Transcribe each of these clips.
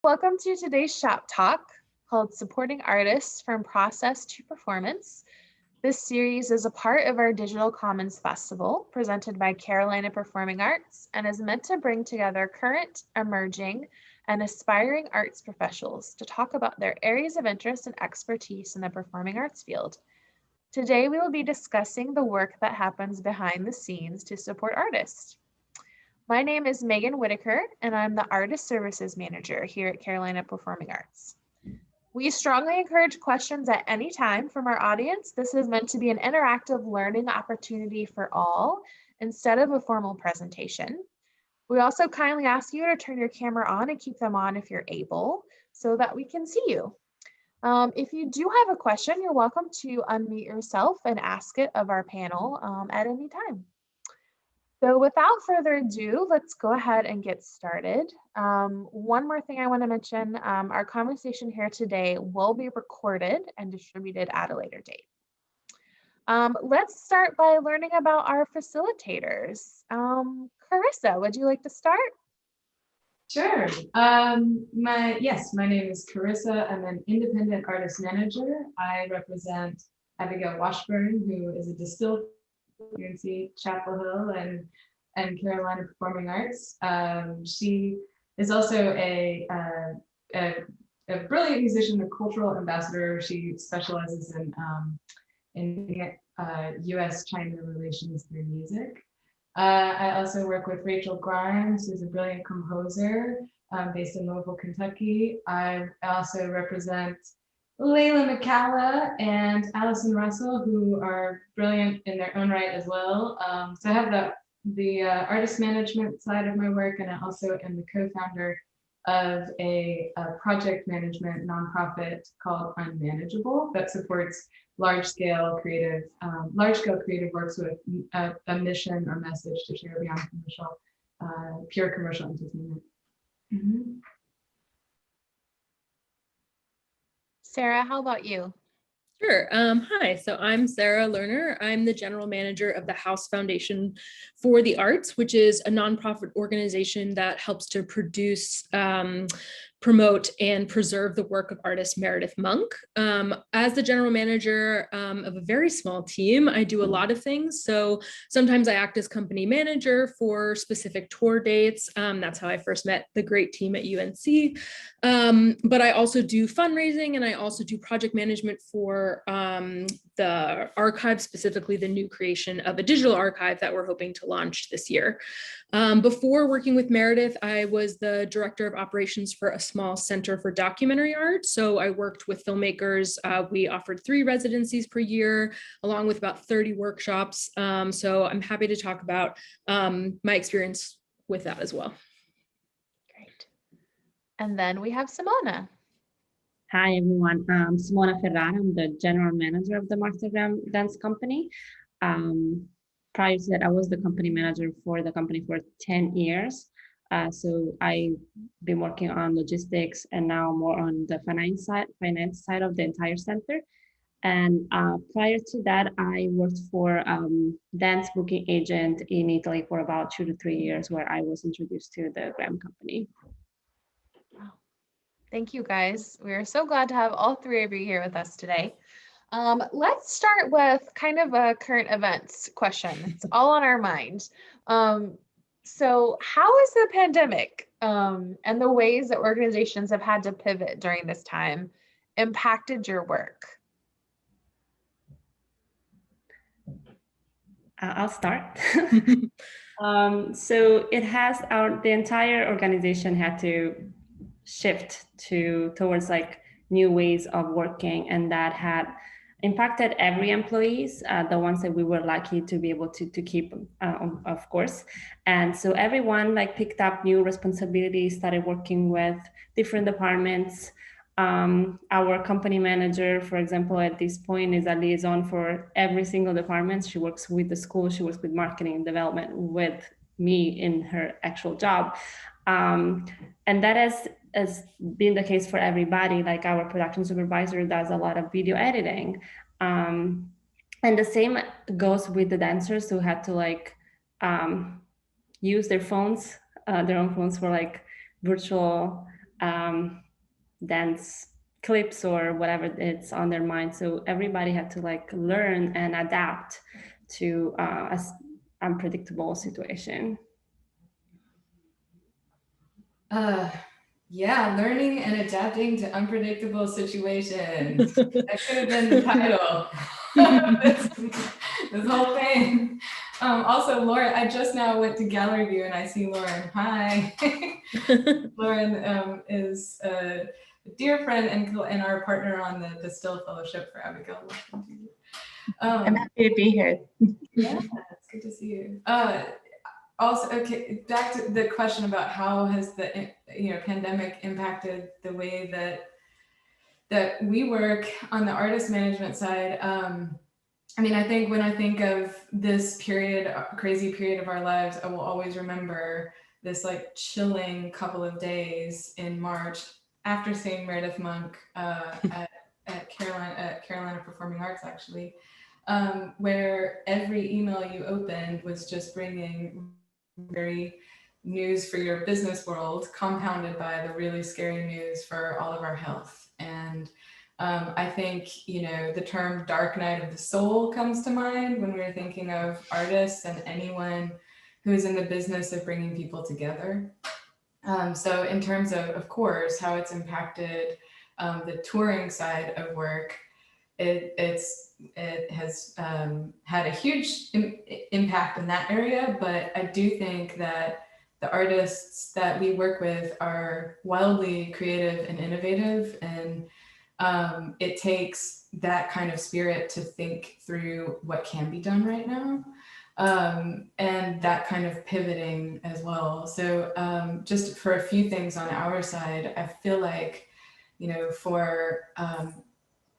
Welcome to today's shop talk called Supporting Artists from Process to Performance. This series is a part of our Digital Commons Festival presented by Carolina Performing Arts and is meant to bring together current, emerging, and aspiring arts professionals to talk about their areas of interest and expertise in the performing arts field. Today, we will be discussing the work that happens behind the scenes to support artists. My name is Megan Whittaker, and I'm the Artist Services Manager here at Carolina Performing Arts. We strongly encourage questions at any time from our audience. This is meant to be an interactive learning opportunity for all instead of a formal presentation. We also kindly ask you to turn your camera on and keep them on if you're able so that we can see you. If you do have a question, you're welcome to unmute yourself and ask it of our panel at any time. So without further ado, let's go ahead and get started. One more thing I want to mention, our conversation here today will be recorded and distributed at a later date. Let's start by learning about our facilitators. Carissa, would you like to start? Sure. My name is Carissa. I'm an independent artist manager. I represent Abigail Washburn, who is a distilled Untitled Chapter and Carolina Performing Arts. She is also a brilliant musician, a cultural ambassador. She specializes in U.S.-China relations through music. I also work with Rachel Grimes, who's a brilliant composer based in Louisville, Kentucky. I also represent Layla McCalla and Allison Russell, who are brilliant in their own right as well. So I have the artist management side of my work, and I also am the co-founder of a project management nonprofit called Unmanageable that supports large-scale creative works with a mission or message to share beyond pure commercial entertainment. Mm-hmm. Sarah, how about you? Sure. Hi, so I'm Sarah Lerner. I'm the general manager of the House Foundation for the Arts, which is a nonprofit organization that helps to produce, promote, and preserve the work of artist Meredith Monk. As the general manager of a very small team, I do a lot of things. So sometimes I act as company manager for specific tour dates. That's how I first met the great team at UNC. But I also do fundraising, and I also do project management for the archive, specifically the new creation of a digital archive that we're hoping to launch this year. Before working with Meredith, I was the director of operations for a small center for documentary art. So I worked with filmmakers. We offered 3 residencies per year, along with about 30 workshops. So I'm happy to talk about my experience with that as well. Great. And then we have Simona. Hi, everyone. I'm Simona Ferrano. I'm the general manager of the Martygram Dance Company. Prior to that, I was the company manager for the company for 10 years. So I've been working on logistics and now more on the finance side of the entire center. And prior to that, I worked for dance booking agent in Italy for about 2 to 3 years, where I was introduced to the Graham Company. Thank you, guys. We are so glad to have all 3 of you here with us today. Let's start with kind of a current events question. It's all on our mind. So how has the pandemic and the ways that organizations have had to pivot during this time impacted your work? I'll start. So it has the entire organization had to shift towards like new ways of working, and that had impacted every employees, the ones that we were lucky to be able to keep, of course. And so everyone like picked up new responsibilities, started working with different departments. Our company manager, for example, at this point is a liaison for every single department. She works with the school, she works with marketing and development with me in her actual job. And that has been the case for everybody. Like our production supervisor does a lot of video editing. And the same goes with the dancers who had to like use their own phones for like virtual dance clips or whatever it's on their mind. So everybody had to like learn and adapt to a unpredictable situation. Yeah, learning and adapting to unpredictable situations. That could have been the title. this whole thing. Also, Lauren, I just now went to gallery view and I see Lauren. Hi. Lauren is a dear friend and our partner on the Still Fellowship for Abigail Washington. I'm happy to be here. Yeah, it's good to see you. Also, okay, back to the question about how has the pandemic impacted the way that we work on the artist management side. I mean, I think when I think of this period, crazy period of our lives, I will always remember this like chilling couple of days in March after seeing Meredith Monk at Carolina Performing Arts, actually, where every email you opened was just bringing very news for your business world, compounded by the really scary news for all of our health. And I think, the term dark night of the soul comes to mind when we're thinking of artists and anyone who is in the business of bringing people together. So in terms of course, how it's impacted the touring side of work, it has had a huge impact in that area, but I do think that the artists that we work with are wildly creative and innovative, and it takes that kind of spirit to think through what can be done right now, and that kind of pivoting as well. So just for a few things on our side, I feel like, for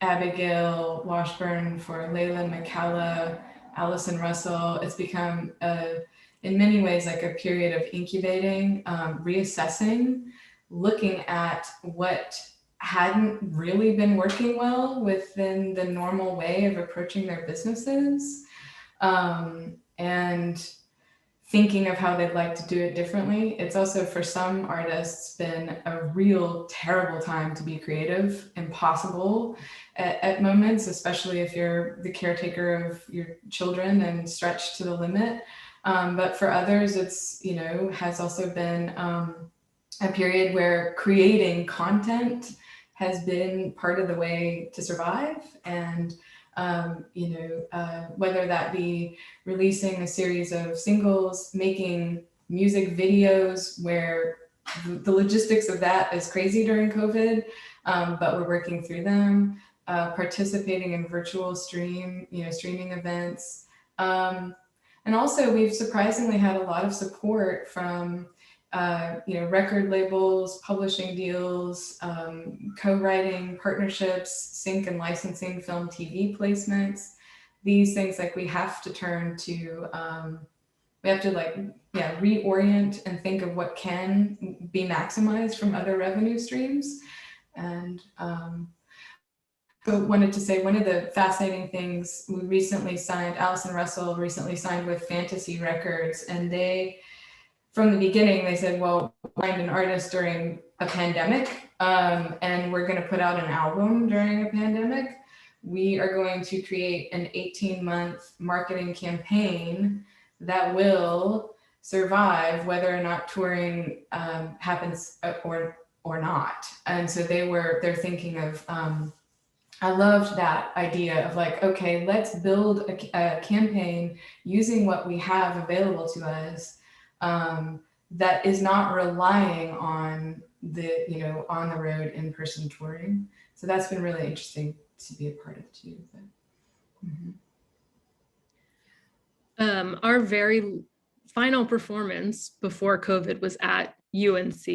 Abigail Washburn, for Layla McCalla, Allison Russell, it's become in many ways like a period of incubating, reassessing, looking at what hadn't really been working well within the normal way of approaching their businesses, and thinking of how they'd like to do it differently. It's also, for some artists, been a real terrible time to be creative, impossible at moments, especially if you're the caretaker of your children and stretched to the limit. But for others, it's, has also been a period where creating content has been part of the way to survive. And whether that be releasing a series of singles, making music videos where the logistics of that is crazy during COVID, but we're working through them, participating in virtual streaming events. And also we've surprisingly had a lot of support from record labels, publishing deals, co-writing partnerships, sync and licensing film, TV placements. These things, like, we have to turn to, reorient and think of what can be maximized from other revenue streams. And so wanted to say, one of the fascinating things, we recently signed, Allison Russell recently signed with Fantasy Records, and from the beginning, they said, well, find an artist during a pandemic, and we're going to put out an album during a pandemic. We are going to create an 18-month marketing campaign that will survive whether or not touring happens or not. And so they're thinking of, I loved that idea of like, okay, let's build a campaign using what we have available to us, that is not relying on the on the road in-person touring. So that's been really interesting to be a part of too. But, Our very final performance before COVID was at UNC.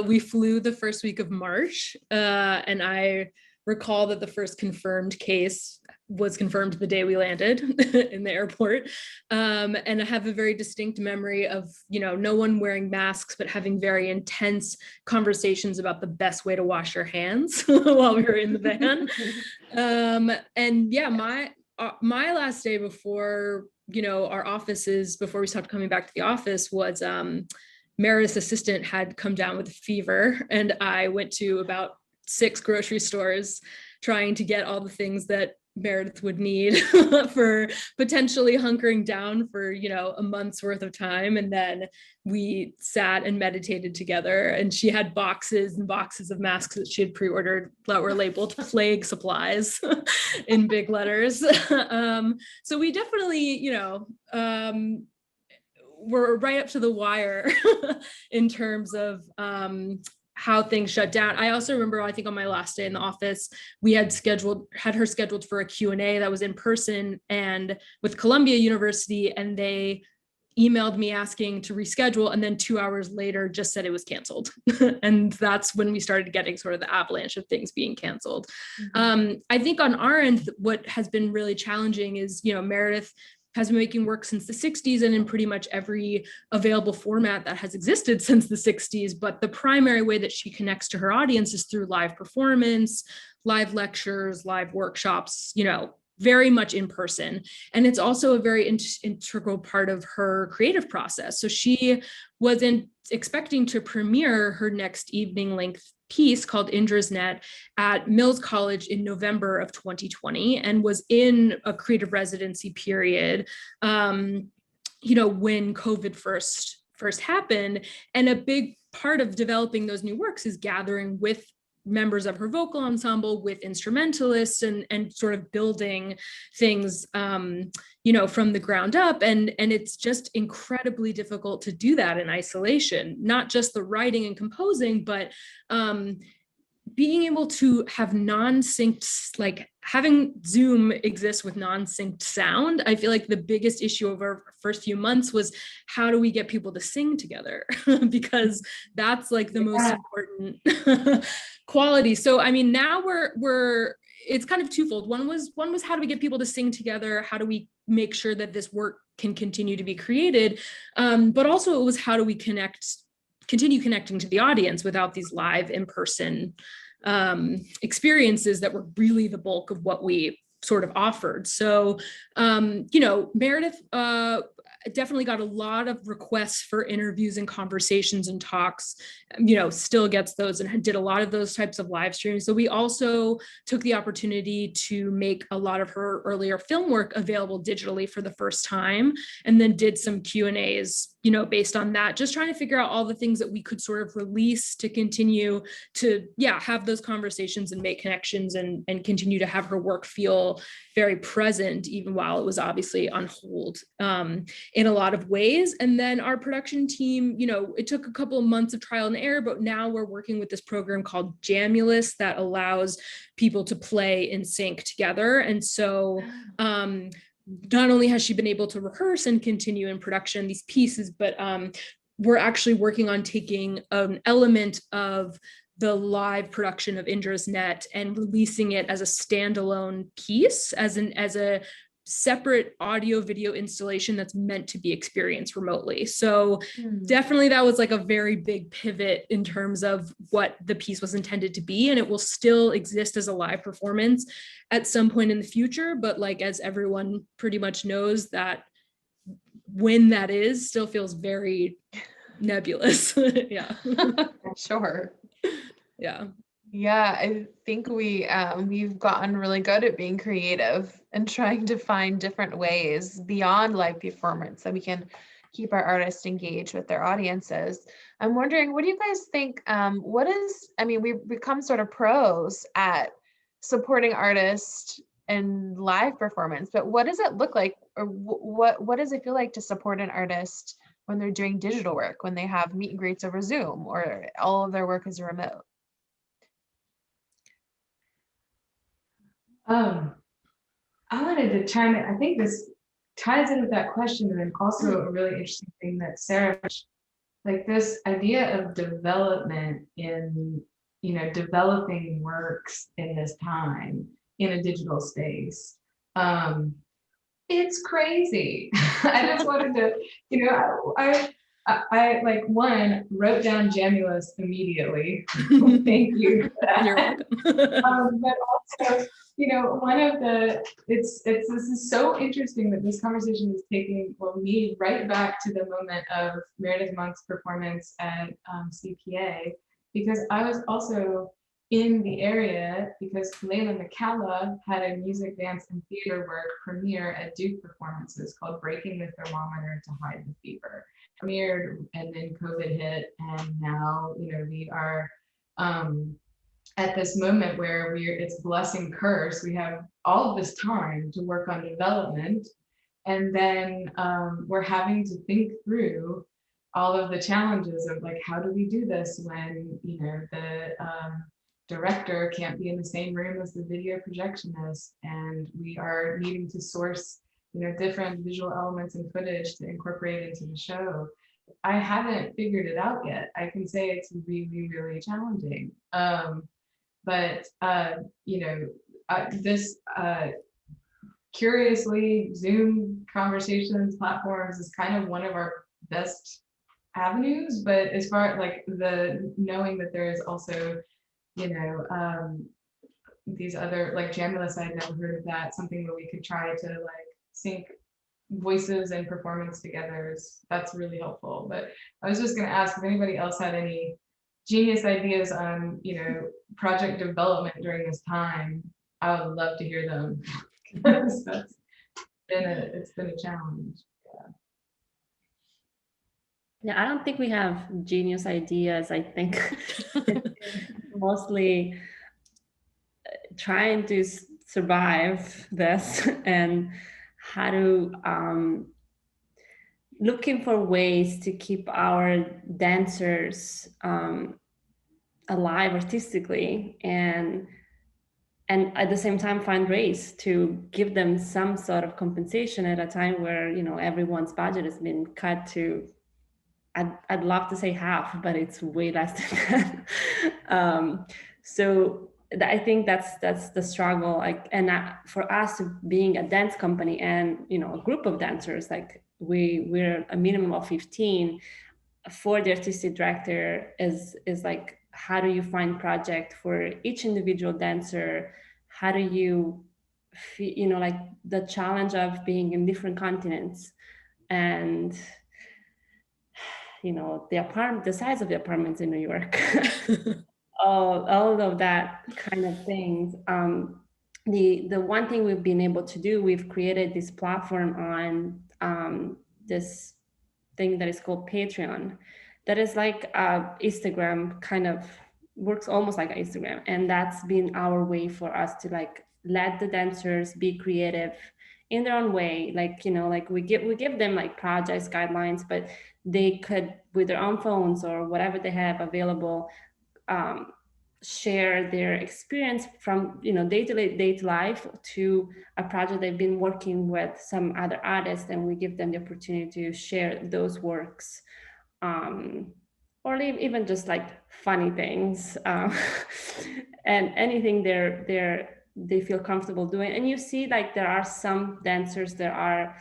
We flew the first week of March, and I recall that the first confirmed case was confirmed the day we landed in the airport. And I have a very distinct memory of, no one wearing masks, but having very intense conversations about the best way to wash your hands while we were in the van. And yeah, my last day before, our offices, before we stopped coming back to the office, was Meredith's assistant had come down with a fever, and I went to about 6 grocery stores trying to get all the things that Meredith would need for potentially hunkering down for, a month's worth of time. And then we sat and meditated together, and she had boxes and boxes of masks that she had pre-ordered that were labeled plague supplies in big letters. So we definitely, we're right up to the wire in terms of how things shut down. I also remember, I think on my last day in the office, we had her scheduled for a Q&A that was in person and with Columbia University, and they emailed me asking to reschedule, and then 2 hours later just said it was canceled. And that's when we started getting sort of the avalanche of things being canceled. I think on our end, what has been really challenging is, Meredith has been making work since the 60s and in pretty much every available format that has existed since the 60s. But the primary way that she connects to her audience is through live performance, live lectures, live workshops, very much in person. And it's also a very integral part of her creative process. So she wasn't expecting to premiere her next evening length piece called Indra's Net at Mills College in November of 2020, and was in a creative residency period, when COVID first happened. And a big part of developing those new works is gathering with members of her vocal ensemble, with instrumentalists, and sort of building things from the ground up. And it's just incredibly difficult to do that in isolation, not just the writing and composing, but being able to have non-synced, like having Zoom exist with non-synced sound. I feel like the biggest issue over our first few months was, how do we get people to sing together? Because that's like the most important quality. So, I mean, now it's kind of twofold. One was how do we get people to sing together? How do we make sure that this work can continue to be created? But also it was, how do we continue connecting to the audience without these live in-person experiences that were really the bulk of what we sort of offered. So, Meredith definitely got a lot of requests for interviews and conversations and talks, still gets those, and did a lot of those types of live streams. So we also took the opportunity to make a lot of her earlier film work available digitally for the first time, and then did some Q&As, based on that, just trying to figure out all the things that we could sort of release to continue to, have those conversations and make connections, and continue to have her work feel very present, even while it was obviously on hold in a lot of ways. And then our production team, it took a couple of months of trial and error, but now we're working with this program called Jamulus that allows people to play in sync together. And so not only has she been able to rehearse and continue in production these pieces, but we're actually working on taking an element of the live production of Indra's Net and releasing it as a standalone piece, as a separate audio video installation that's meant to be experienced remotely. So definitely that was like a very big pivot in terms of what the piece was intended to be. And it will still exist as a live performance at some point in the future. But like, as everyone pretty much knows, that when that is still feels very nebulous. Yeah. Sure. Yeah. Yeah, I think we've gotten really good at being creative and trying to find different ways beyond live performance that we can keep our artists engaged with their audiences. I'm wondering, what do you guys think? We've become sort of pros at supporting artists in live performance, but what does it look like, or what does it feel like to support an artist when they're doing digital work, when they have meet and greets over Zoom, or all of their work is remote? I wanted to chime in. I think this ties in with that question, and then also a really interesting thing that Sarah, like this idea of development in, developing works in this time in a digital space. It's crazy. I just wanted to, I like wrote down Jamulus immediately. Thank you for that. You're welcome. But also One of this is so interesting that this conversation is taking, me right back to the moment of Meredith Monk's performance at CPA, because I was also in the area because Layla McCalla had a music, dance, and theater work premiere at Duke Performances called Breaking the Thermometer to Hide the Fever. Premiered, and then COVID hit, and now, we are at this moment where it's blessing curse. We have all of this time to work on development, and then we're having to think through all of the challenges of like, how do we do this when the director can't be in the same room as the video projectionist, and we are needing to source different visual elements and footage to incorporate into the show. I haven't figured it out yet. I can say it's really, really challenging. But this curiously, Zoom conversations platforms is kind of one of our best avenues. But as far as like the knowing that there is also, these other like Jamulus, I'd never heard of that. Something where we could try to like sync voices and performance together, that's really helpful. But I was just going to ask if anybody else had any genius ideas on project development during this time. I would love to hear them. Because it's been a challenge. Yeah, I don't think we have genius ideas. I think mostly trying to survive this and how to looking for ways to keep our dancers alive artistically, and at the same time find ways to give them some sort of compensation at a time where everyone's budget has been cut to, I'd love to say half, but it's way less than that. So I think that's the struggle. Like, and for us being a dance company and a group of dancers, like we're a minimum of 15. For the artistic director is like, how do you find project for each individual dancer? How do you feel, like the challenge of being in different continents, and the size of the apartments in New York. all of that kind of things. The one thing we've been able to do, we've created this platform on this thing that is called Patreon, that is like Instagram, kind of works almost like Instagram, and that's been our way for us to like let the dancers be creative in their own way. Like like we give them like projects guidelines, but they could, with their own phones or whatever they have available, share their experience from day to life to a project they've been working with some other artists, and we give them the opportunity to share those works, or even just like funny things, and anything they feel comfortable doing. And you see, like, there are some dancers that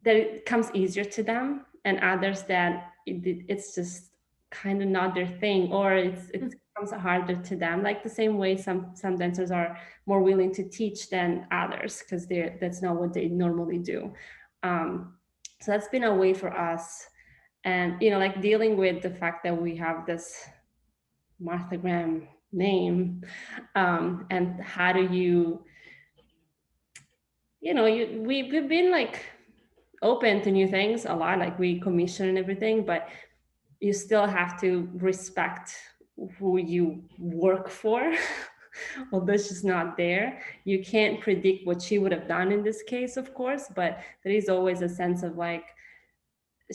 it comes easier to them, and others that it's just kind of not their thing, or it comes harder to them. Like the same way some dancers are more willing to teach than others, because that's not what they normally do. So that's been a way for us, and like dealing with the fact that we have this Martha Graham name, and how do we've been like open to new things a lot, like we commission and everything, but you still have to respect who you work for. Well, that's just not there. You can't predict what she would have done in this case, of course, but there is always a sense of like,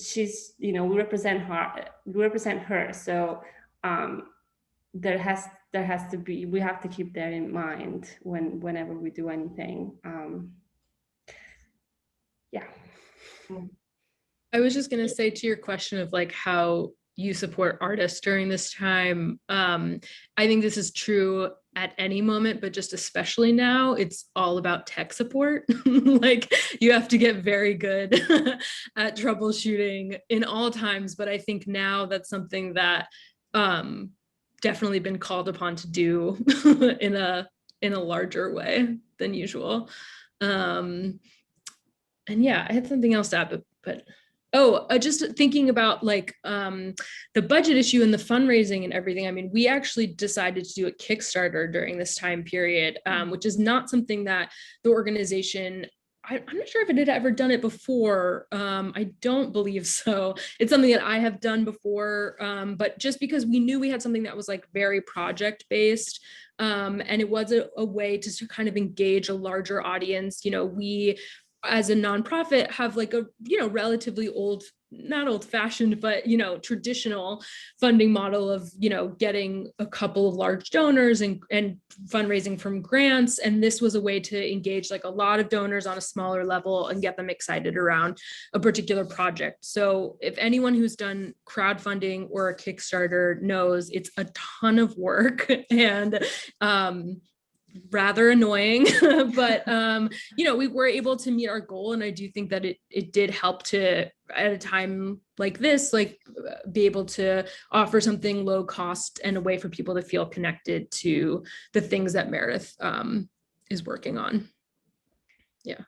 she's, we represent her. So there has to be, we have to keep that in mind whenever we do anything. Yeah. I was just going to say, to your question of like how you support artists during this time, I think this is true at any moment, but just especially now, it's all about tech support. Like, you have to get very good at troubleshooting in all times, but I think now that's something that definitely been called upon to do in a in a larger way than usual. And yeah, I had something else to add, but just thinking about like the budget issue and the fundraising and everything. I mean, we actually decided to do a Kickstarter during this time period, which is not something that the organization, I'm not sure if it had ever done it before. I don't believe so. It's something that I have done before, but just because we knew we had something that was like very project based, and it was a way to kind of engage a larger audience. You know, we as a nonprofit have like a, you know, relatively not old fashioned, but, you know, traditional funding model of, you know, getting a couple of large donors and fundraising from grants. And this was a way to engage like a lot of donors on a smaller level and get them excited around a particular project. So if anyone who's done crowdfunding or a Kickstarter knows, it's a ton of work and, rather annoying, but you know, we were able to meet our goal, and I do think that it did help to, at a time like this, like be able to offer something low cost and a way for people to feel connected to the things that Meredith is working on. Yeah.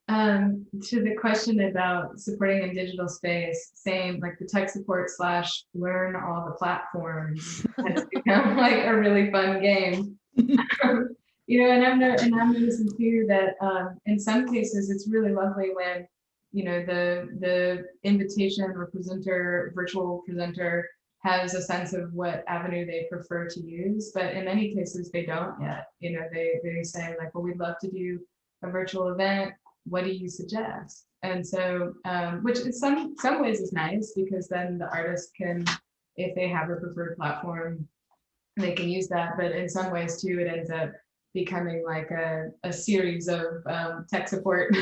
To the question about supporting in digital space, same, like the tech support / learn all the platforms has become like a really fun game. You know, and I'm noticing too that in some cases it's really lovely when, you know, the invitation or presenter, virtual presenter, has a sense of what avenue they prefer to use, but in many cases they don't yet. You know, they say like, well, we'd love to do a virtual event. What do you suggest? And so, which in some ways is nice, because then the artist can, if they have a preferred platform, they can use that. But in some ways too, it ends up becoming like a series of tech support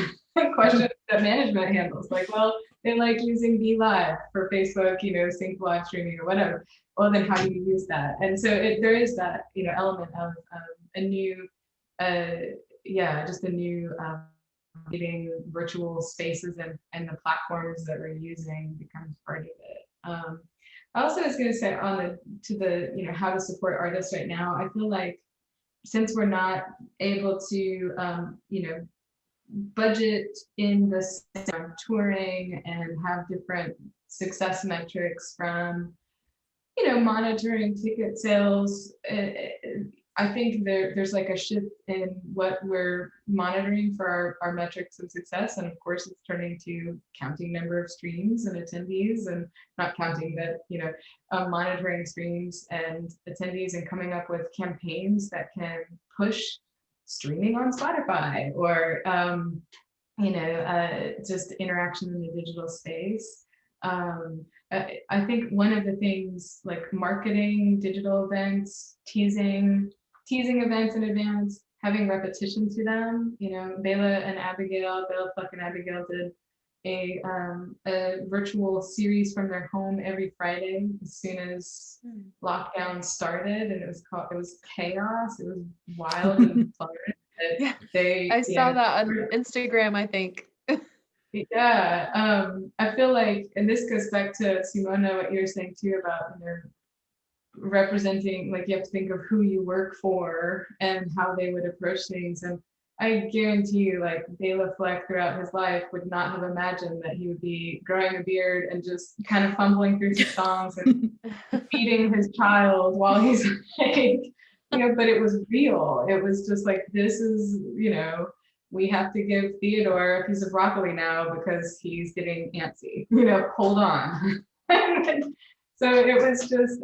questions that management handles. Like, well, they like using Be Live for Facebook, you know, sync live streaming or whatever. Well, then how do you use that? And so there is that, you know, element of a new, just a new meeting virtual spaces and the platforms that we're using becomes part of it. I also was going to say you know, how to support artists right now. I feel like since we're not able to, you know, budget in this touring and have different success metrics from, you know, monitoring ticket sales, I think there's like a shift in what we're monitoring for our metrics of success. And of course, it's turning to counting number of streams and attendees, and not counting that, you know, monitoring streams and attendees and coming up with campaigns that can push streaming on Spotify or, you know, just interaction in the digital space. I think one of the things, like marketing digital events, teasing events in advance, having repetition to them. You know, Bela Fleck and Abigail did a virtual series from their home every Friday as soon as lockdown started, and it was chaos. It was wild and fun. Yeah, I saw that on Instagram, I think. Yeah, I feel like, and this goes back to Simona, what you're saying too about, you know, representing, like you have to think of who you work for and how they would approach things. And I guarantee you, like Bela Fleck throughout his life would not have imagined that he would be growing a beard and just kind of fumbling through some songs and feeding his child while he's like, you know, but it was real. It was just like, this is, you know, we have to give Theodore a piece of broccoli now because he's getting antsy, you know, hold on. So it was just,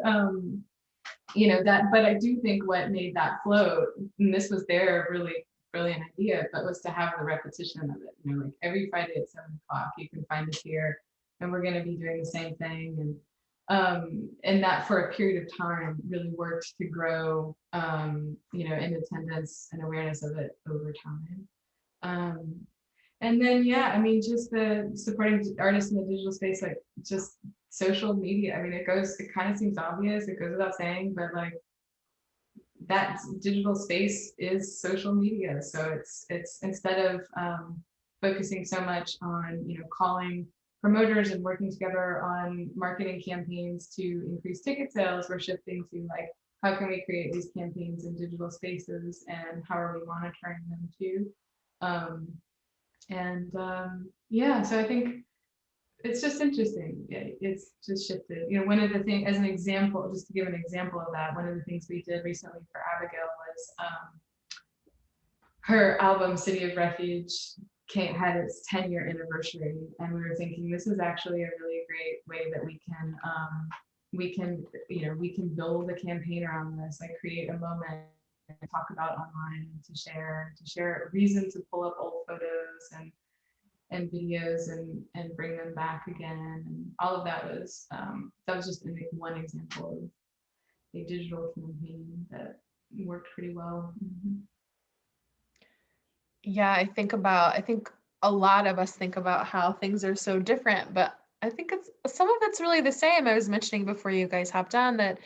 you know, that, but I do think what made that float, and this was their really brilliant idea, but was to have the repetition of it. You know, like every Friday at 7 o'clock, you can find us here, and we're going to be doing the same thing. And that for a period of time really worked to grow, you know, in attendance and awareness of it over time. And then, yeah, I mean, just the supporting artists in the digital space, like just social media. I mean, it kind of seems obvious, it goes without saying, but like that digital space is social media. So it's instead of focusing so much on, you know, calling promoters and working together on marketing campaigns to increase ticket sales, we're shifting to like how can we create these campaigns in digital spaces, and how are we monitoring them too? Yeah, so I think it's just interesting. It's just shifted. You know, one of the things, as an example, just to give an example of that, one of the things we did recently for Abigail was her album City of Refuge had its 10-year anniversary, and we were thinking this is actually a really great way that we can build a campaign around this, like create a moment and talk about online, to share reason to pull up old photos and videos and bring them back again, and all of that was just one example of a digital campaign that worked pretty well. Yeah, I think a lot of us think about how things are so different, but I think some of it's really the same. I was mentioning before you guys hopped on that,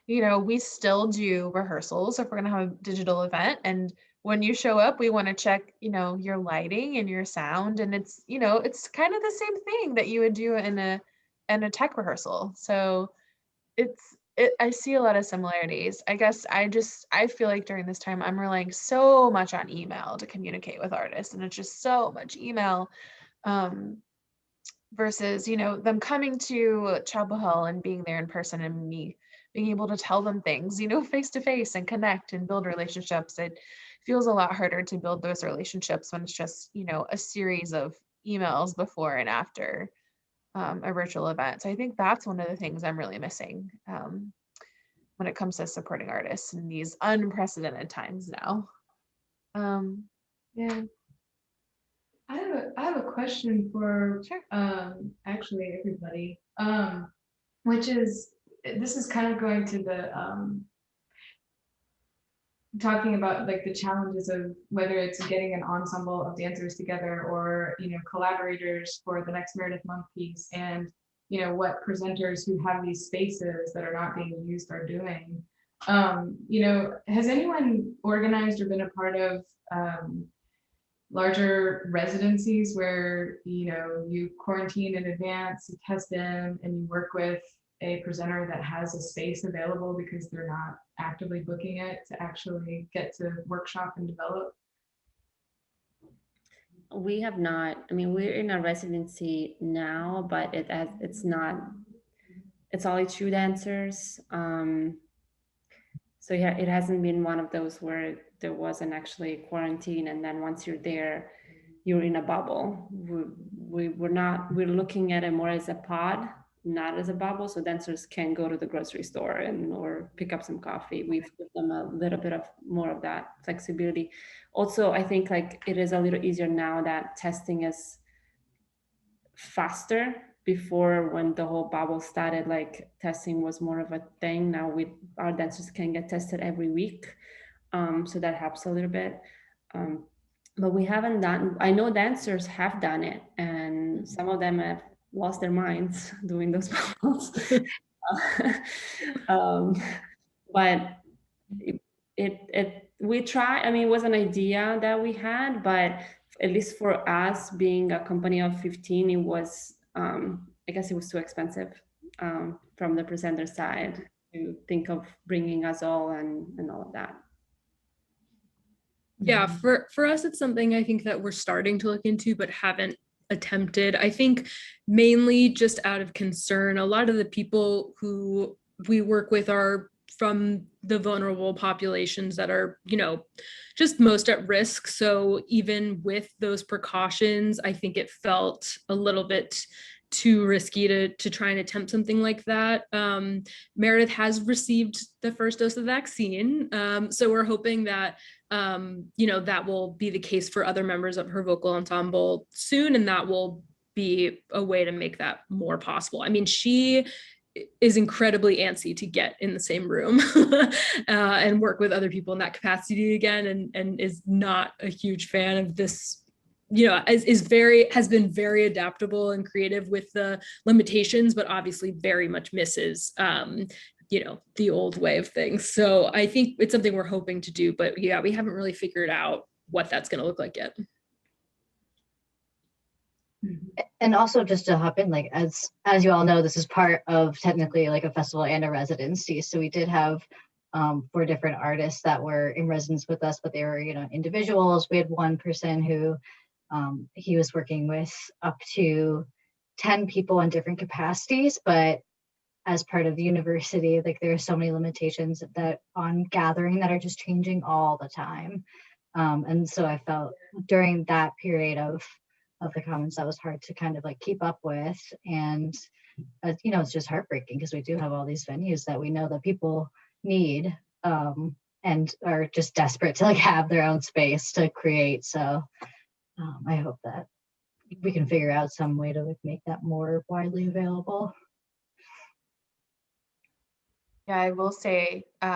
we still do rehearsals if we're going to have a digital event. And when you show up, we want to check, your lighting and your sound. And it's kind of the same thing that you would do in a tech rehearsal. So I see a lot of similarities. I guess I feel like during this time I'm relying so much on email to communicate with artists, and it's just so much email versus, them coming to Chapel Hill and being there in person, and me being able to tell them things, face to face, and connect and build relationships. It feels a lot harder to build those relationships when it's just, a series of emails before and after a virtual event. So I think that's one of the things I'm really missing when it comes to supporting artists in these unprecedented times now. Yeah. I have a question for actually everybody, which is, this is kind of going to the talking about like the challenges of whether it's getting an ensemble of dancers together or collaborators for the next Meredith Monk piece, and what presenters who have these spaces that are not being used are doing. Has anyone organized or been a part of larger residencies where you quarantine in advance, you test in, and you work with a presenter that has a space available because they're not actively booking it to actually get to workshop and develop? We have not. I mean, we're in a residency now, but it's only 2 dancers. So yeah, it hasn't been one of those where there wasn't actually quarantine, and then once you're there, you're in a bubble. We're looking at it more as a pod, not as a bubble, so dancers can go to the grocery store or pick up some coffee. We've given them a little bit of more of that flexibility. Also, I think like it is a little easier now that testing is faster. Before, when the whole bubble started, like testing was more of a thing. Now our dancers can get tested every week, so that helps a little bit. But we haven't done. I know dancers have done it, and some of them have lost their minds doing those bubbles. But we try. I mean, it was an idea that we had, but at least for us, being a company of 15, it was. I guess it was too expensive from the presenter side to think of bringing us all and all of that. Yeah, for us, it's something I think that we're starting to look into, but haven't attempted. I think mainly just out of concern. A lot of the people who we work with are from the vulnerable populations that are, just most at risk. So even with those precautions, I think it felt a little bit too risky to try and attempt something like that. Meredith has received the first dose of the vaccine. So we're hoping that, that will be the case for other members of her vocal ensemble soon. And that will be a way to make that more possible. I mean, she is incredibly antsy to get in the same room and work with other people in that capacity again, and is not a huge fan of this, has been very adaptable and creative with the limitations, but obviously very much misses the old way of things. So I think it's something we're hoping to do, but yeah, we haven't really figured out what that's going to look like yet. And also, just to hop in, like as you all know, this is part of technically like a festival and a residency. So we did have for different artists that were in residence with us, but they were, individuals. We had one person who he was working with up to 10 people in different capacities, but as part of the university, like there are so many limitations that on gathering that are just changing all the time. And so I felt during that period of the commons that was hard to kind of like keep up with. And it's just heartbreaking because we do have all these venues that we know that people need and are just desperate to like have their own space to create. So I hope that we can figure out some way to like make that more widely available. Yeah, I will say 2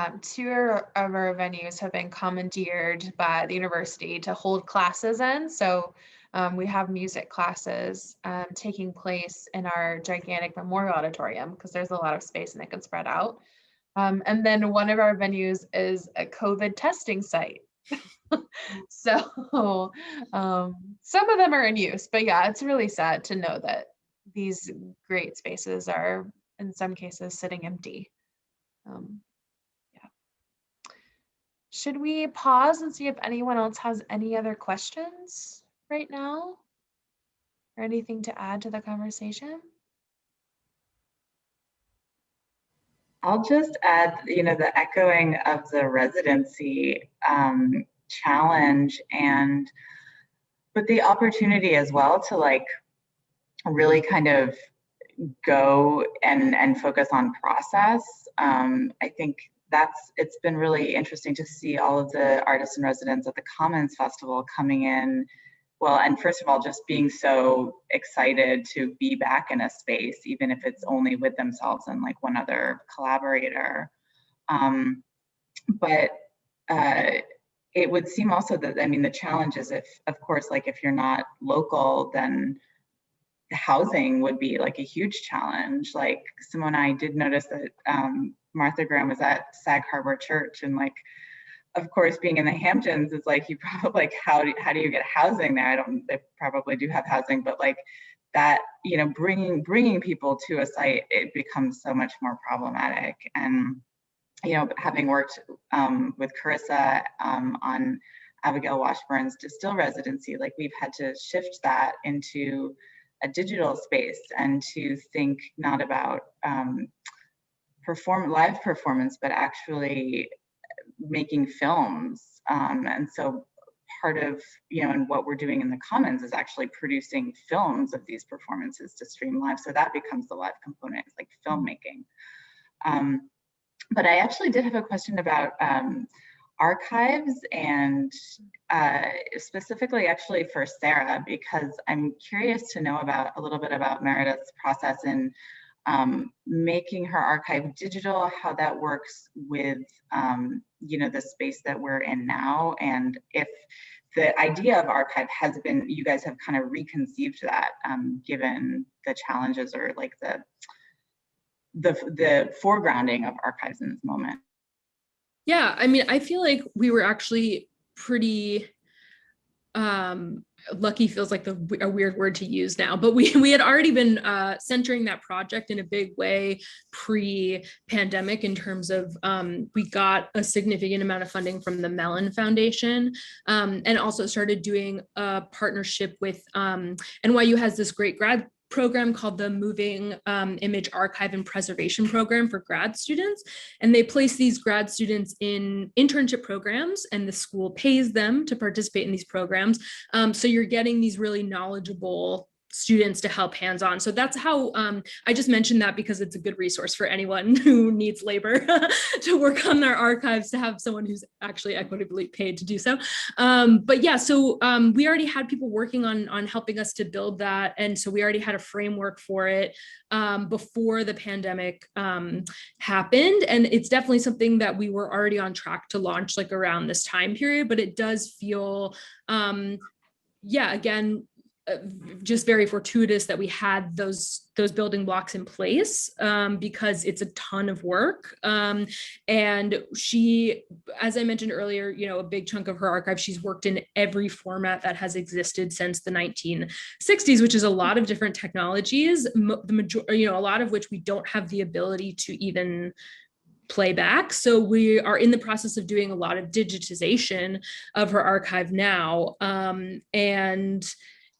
of our venues have been commandeered by the university to hold classes in. So we have music classes taking place in our gigantic memorial auditorium because there's a lot of space and it can spread out. And then one of our venues is a COVID testing site. So some of them are in use, but yeah, it's really sad to know that these great spaces are in some cases sitting empty. Yeah. Should we pause and see if anyone else has any other questions right now or anything to add to the conversation? I'll just add, the echoing of the residency challenge but the opportunity as well to like really kind of go and focus on process. I think it's been really interesting to see all of the artists and residents at the Commons Festival coming in. Well, and first of all, just being so excited to be back in a space, even if it's only with themselves and like one other collaborator. But it would seem also that, the challenge is of course, if you're not local, then the housing would be like a huge challenge. Like Simona, I did notice that Martha Graham was at Sag Harbor Church, and of course, being in the Hamptons is you probably how do you get housing there? They probably do have housing, but that, bringing people to a site, it becomes so much more problematic. And having worked with Carissa on Abigail Washburn's Distill residency, we've had to shift that into a digital space and to think not about live performance, but actually making films. And so part of, and what we're doing in the Commons is actually producing films of these performances to stream live. So that becomes the live component, it's like filmmaking. But I actually did have a question about archives, and specifically actually for Sarah, because I'm curious to know a little bit about Meredith's process in making her archive digital, how that works with the space that we're in now, and if the idea of archive has been, you guys have kind of reconceived that given the challenges or the foregrounding of archives in this moment. Yeah, I feel like we were actually pretty lucky, feels like a weird word to use now, but we had already been centering that project in a big way pre-pandemic in terms of we got a significant amount of funding from the Mellon Foundation, and also started doing a partnership with NYU has this great grad program called the Moving Image Archive and Preservation Program for grad students. And they place these grad students in internship programs, and the school pays them to participate in these programs. So you're getting these really knowledgeable students to help hands-on. So that's how I just mentioned that because it's a good resource for anyone who needs labor to work on their archives, to have someone who's actually equitably paid to do so. But yeah, so we already had people working on helping us to build that. And so we already had a framework for it before the pandemic happened. And it's definitely something that we were already on track to launch around this time period, but it does feel, yeah, again, just very fortuitous that we had those building blocks in place because it's a ton of work. And she, as I mentioned earlier, a big chunk of her archive, she's worked in every format that has existed since the 1960s, which is a lot of different technologies, the majority, a lot of which we don't have the ability to even playback. So we are in the process of doing a lot of digitization of her archive now. And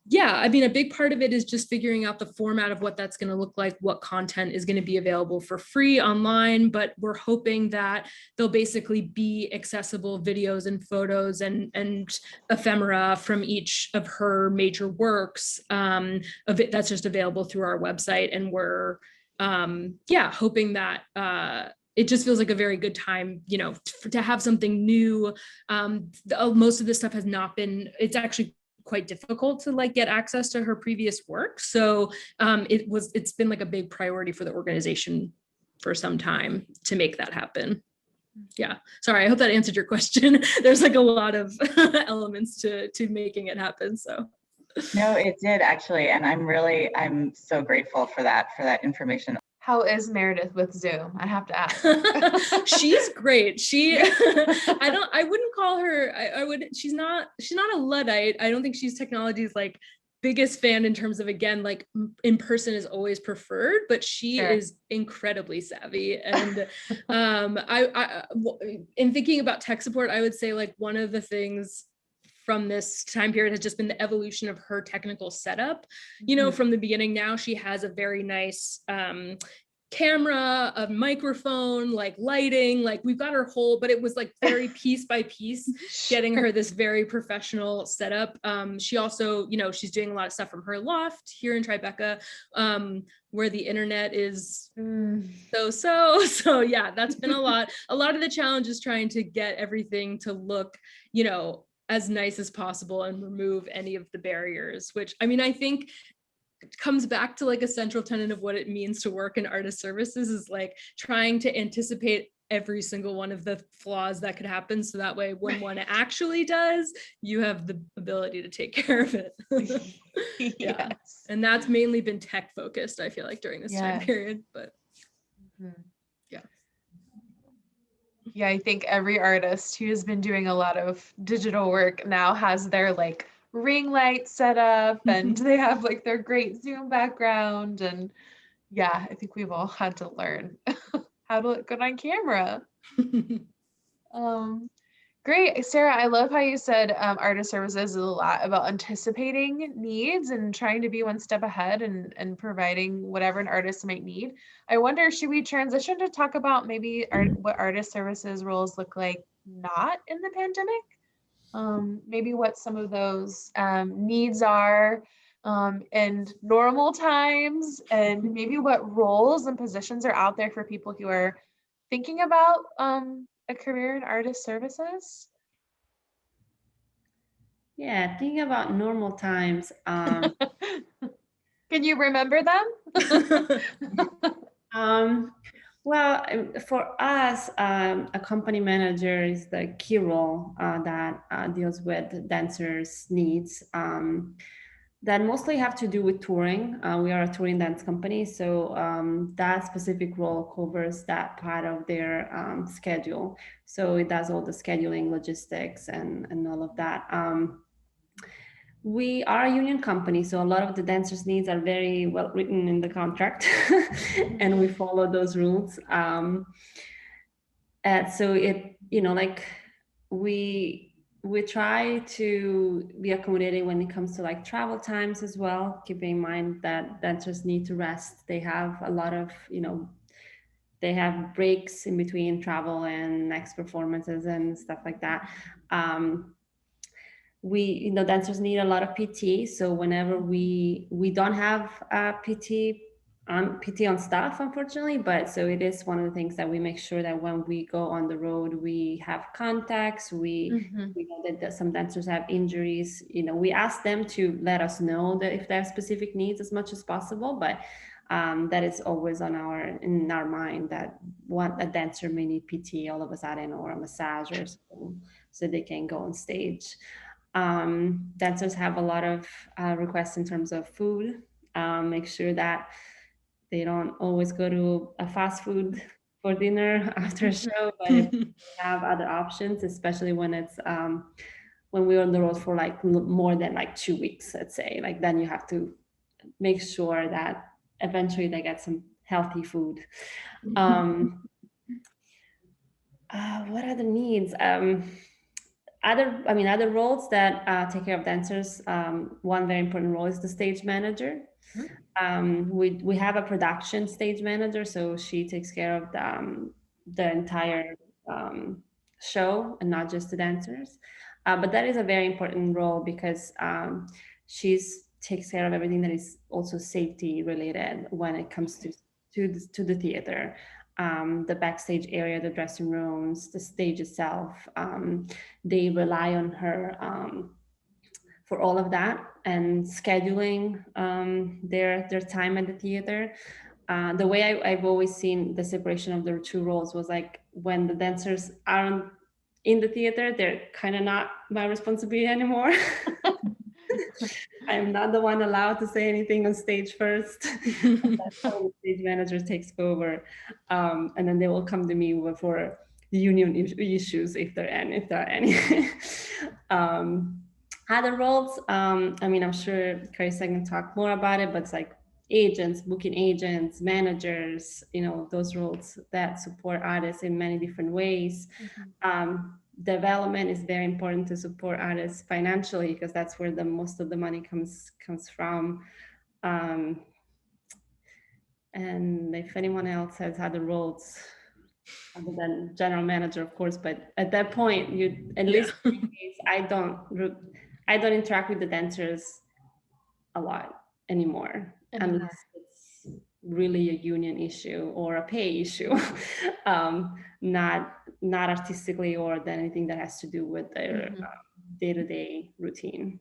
yeah, I mean, a big part of it is just figuring out the format of what that's going to look like, what content is going to be available for free online, but we're hoping that there'll basically be accessible videos and photos and ephemera from each of her major works of it that's just available through our website. And we're, hoping that it just feels like a very good time, you know, to have something new. Most of this stuff has not been, it's actually quite difficult to like get access to her previous work. So it's been like a big priority for the organization for some time to make that happen. Yeah, sorry, I hope that answered your question. There's like a lot of elements to making it happen, so. No, it did actually. And I'm so grateful for that information. How is Meredith with Zoom? I have to ask. She's great. I wouldn't call her, she's not a Luddite. I don't think she's technology's like biggest fan in terms of, again, like in person is always preferred, but she is incredibly savvy. And in thinking about tech support, I would say like one of the things from this time period has just been the evolution of her technical setup. You know, from the beginning, now she has a very nice camera, a microphone, like lighting, like we've got her whole, but it was like very piece by piece, getting her this very professional setup. She also, you know, she's doing a lot of stuff from her loft here in Tribeca, where the internet is so yeah, that's been a lot of the challenge is trying to get everything to look, you know, as nice as possible and remove any of the barriers, which I mean, I think comes back to like a central tenet of what it means to work in artist services is like trying to anticipate every single one of the flaws that could happen. So that way, when one actually does, you have the ability to take care of it. Yeah. Yes. And that's mainly been tech focused, I feel like, during this time period, but yeah, I think every artist who has been doing a lot of digital work now has their like ring light set up and they have like their great Zoom background. And yeah, I think we've all had to learn how to look good on camera. Great. Sarah, I love how you said artist services is a lot about anticipating needs and trying to be one step ahead and providing whatever an artist might need. I wonder, should we transition to talk about maybe what artist services roles look like not in the pandemic? Maybe what some of those needs are in normal times, and maybe what roles and positions are out there for people who are thinking about a career in artist services? Yeah, thinking about normal times. Can you remember them? Well, for us, a company manager is the key role that deals with dancers' needs. That mostly have to do with touring. We are a touring dance company, so that specific role covers that part of their schedule. So it does all the scheduling, logistics, and all of that. We are a union company, so a lot of the dancers' needs are very well written in the contract, and we follow those rules. And so it, you know, like we try to be accommodating when it comes to like travel times as well, keeping in mind that dancers need to rest. They have a lot of, you know, they have breaks in between travel and next performances and stuff like that. We, you know, dancers need a lot of PT. So whenever we don't have PT on staff, unfortunately, but so it is one of the things that we make sure that when we go on the road, we have contacts. We know that some dancers have injuries. You know, we ask them to let us know that if they have specific needs as much as possible, but that is always in our mind that a dancer may need PT all of a sudden, or a massage or something, so they can go on stage. Dancers have a lot of requests in terms of food. Make sure that they don't always go to a fast food for dinner after a show, but if they have other options, especially when it's when we're on the road for like more than like 2 weeks, let's say, like then you have to make sure that eventually they get some healthy food. What are the needs? Other roles that take care of dancers. One very important role is the stage manager. We have a production stage manager, so she takes care of the entire show and not just the dancers. But that is a very important role because she's takes care of everything that is also safety related when it comes to the theater. The backstage area, the dressing rooms, the stage itself. They rely on her for all of that and scheduling their time at the theater. The way I've always seen the separation of the two roles was like when the dancers aren't in the theater, they're kind of not my responsibility anymore. I'm not the one allowed to say anything on stage first. That's how the stage manager takes over. And then they will come to me for union issues if there are any. Other roles, I'm sure Carissa can talk more about it, but it's like agents, booking agents, managers, those roles that support artists in many different ways. Development is very important to support artists financially because that's where the most of the money comes from. And if anyone else has other roles other than general manager, of course, but at that point, least I don't interact with the dancers a lot anymore. Unless it's really a union issue or a pay issue, not artistically or than anything that has to do with their day-to-day routine.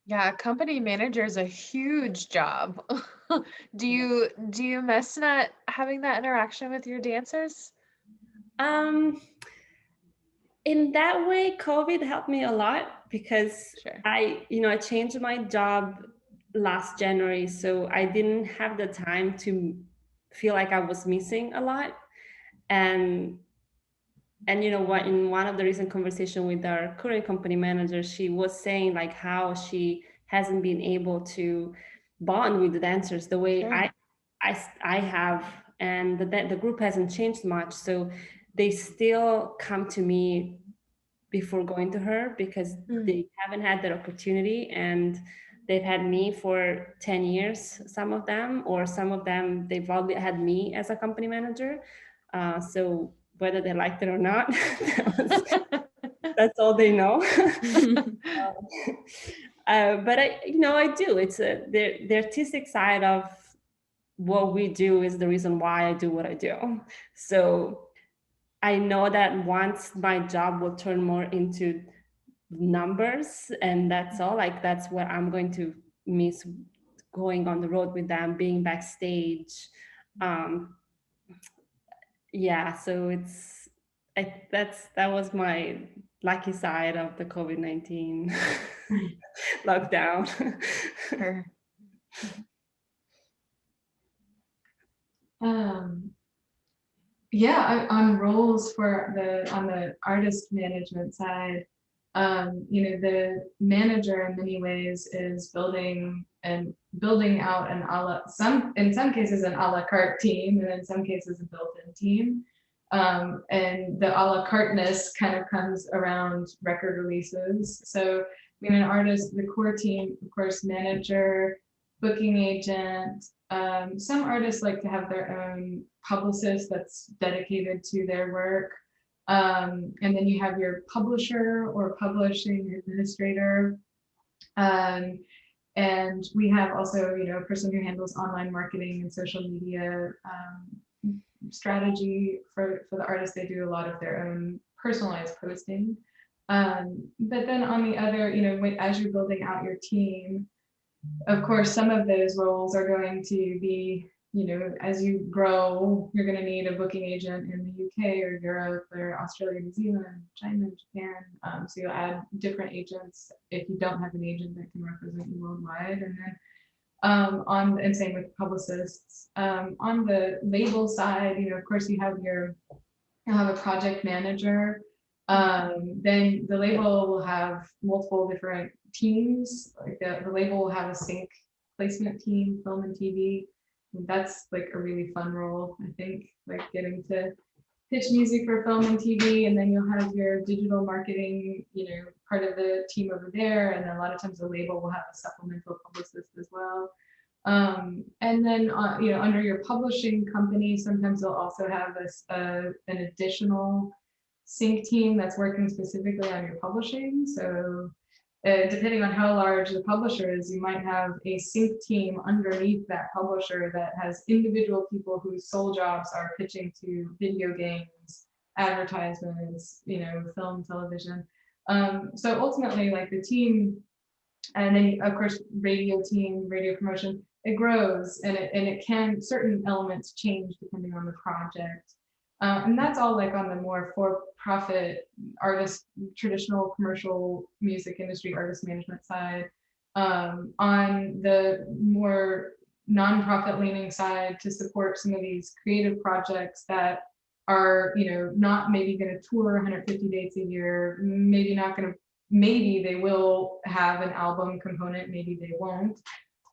Yeah, company manager is a huge job. Do you miss not having that interaction with your dancers? In that way, COVID helped me a lot because Sure. I changed my job last January, so I didn't have the time to feel like I was missing a lot. And you know what, in one of the recent conversation with our current company manager, she was saying like how she hasn't been able to bond with the dancers the way Sure. I have, and the group hasn't changed much, so they still come to me before going to her because they haven't had that opportunity, and they've had me for 10 years, some of them, or some of them they've already had me as a company manager. So whether they liked it or not, that's all they know. But I do. It's the artistic side of what we do is the reason why I do what I do. So I know that once my job will turn more into numbers and that's all, like that's what I'm going to miss, going on the road with them, being backstage. So that was my lucky side of the COVID-19 lockdown. Sure. On roles on the artist management side, the manager in many ways is building out in some cases an a la carte team, and in some cases a built-in team. And the a la carte-ness kind of comes around record releases. So an artist, the core team, of course, manager, booking agent. Some artists like to have their own publicist that's dedicated to their work. And then you have your publisher or publishing administrator. And we have also, a person who handles online marketing and social media strategy for the artists. They do a lot of their own personalized posting. But then on the other, as you're building out your team, of course, some of those roles are going to be, as you grow, you're going to need a booking agent in the UK or Europe or Australia, New Zealand, China, Japan. So you'll add different agents if you don't have an agent that can represent you worldwide. And then and same with publicists. On the label side, of course, you'll have a project manager. Then the label will have multiple different teams. Like the label will have a sync placement team, film and TV. And that's like a really fun role, I think, like getting to pitch music for film and TV, and then you'll have your digital marketing, part of the team over there. And then a lot of times the label will have a supplemental publicist as well. And then, under your publishing company, sometimes they'll also have an additional sync team that's working specifically on your publishing. So depending on how large the publisher is, you might have a sync team underneath that publisher that has individual people whose sole jobs are pitching to video games, advertisements, film, television. So ultimately, like the team, and then of course radio team, radio promotion, it grows, and it can, certain elements change depending on the project. And that's all like on the more for-profit artist, traditional commercial music industry artist management side. On the more nonprofit leaning side, to support some of these creative projects that are, not maybe going to tour 150 dates a year, maybe they will have an album component, maybe they won't.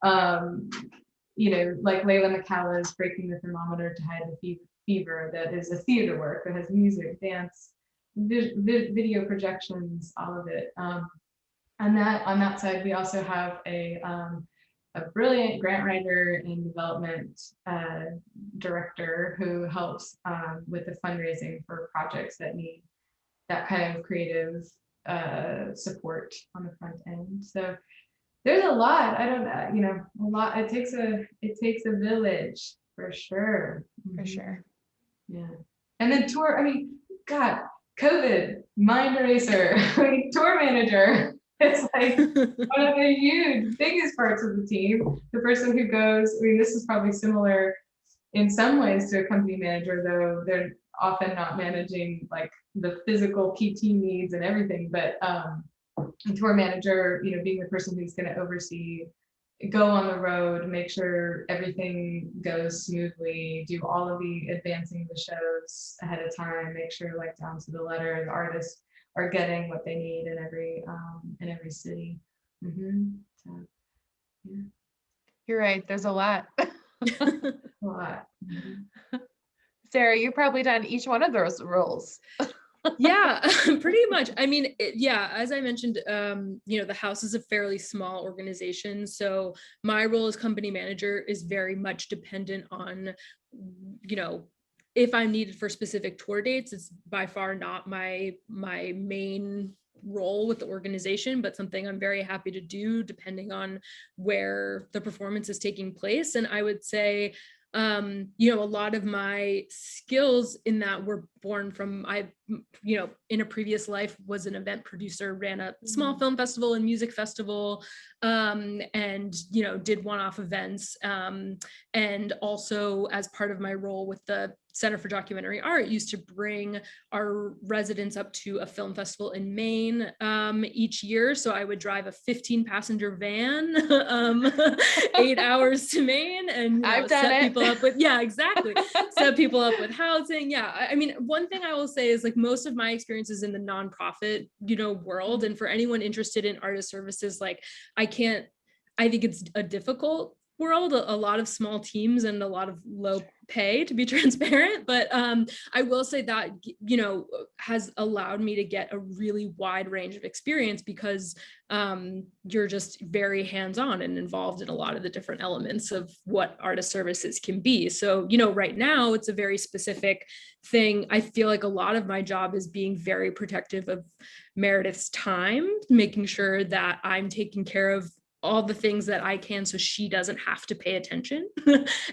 Like Layla McCallah's Breaking the Thermometer to Hide the Fever, that is a theater work that has music, dance, video projections, all of it. And that on that side, we also have a brilliant grant writer and development director who helps with the fundraising for projects that need that kind of creative support on the front end. So there's a lot. I don't know, a lot. It takes a village for sure. For sure. Yeah. And then tour, God, COVID, mind eraser, tour manager. It's like one of the biggest parts of the team. The person who goes, this is probably similar in some ways to a company manager, though they're often not managing like the physical PT needs and everything, but a tour manager, being the person who's going to oversee, go on the road, make sure everything goes smoothly, do all of the advancing the shows ahead of time, make sure like down to the letter the artists are getting what they need in every city. So, yeah. You're right. There's a lot. A lot. Sarah, you've probably done each one of those roles. Yeah, pretty much. As I mentioned, the house is a fairly small organization. So my role as company manager is very much dependent on, if I'm needed for specific tour dates. It's by far not my main role with the organization, but something I'm very happy to do depending on where the performance is taking place. And I would say, a lot of my skills in that were born from, in a previous life was an event producer, ran a small film festival and music festival, and, did one-off events. And also as part of my role with the Center for Documentary Art, used to bring our residents up to a film festival in Maine each year. So I would drive a 15-passenger van 8 hours to Maine and set people up with, set people up with housing. Yeah, one thing I will say is like most of my experiences in the nonprofit, world, and for anyone interested in artist services, like I think it's a difficult world, a lot of small teams and a lot of low pay, to be transparent, but I will say that has allowed me to get a really wide range of experience because you're just very hands-on and involved in a lot of the different elements of what artist services can be. So right now it's a very specific thing. I feel like a lot of my job is being very protective of Meredith's time, making sure that I'm taking care of all the things that I can so she doesn't have to pay attention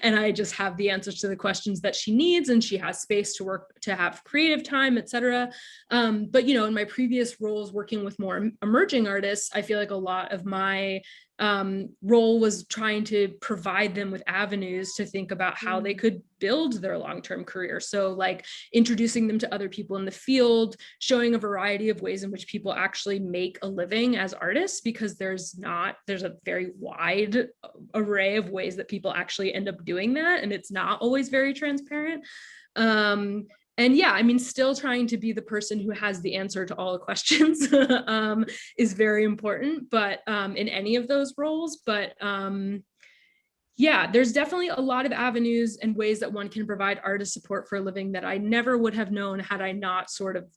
and I just have the answers to the questions that she needs, and she has space to work, to have creative time, etc. But in my previous roles working with more emerging artists, I feel like a lot of my role was trying to provide them with avenues to think about how they could build their long-term career. So like introducing them to other people in the field, showing a variety of ways in which people actually make a living as artists, because there's a very wide array of ways that people actually end up doing that, and it's not always very transparent. And yeah, still trying to be the person who has the answer to all the questions is very important, but in any of those roles. But Yeah, there's definitely a lot of avenues and ways that one can provide artist support for a living that I never would have known had I not sort of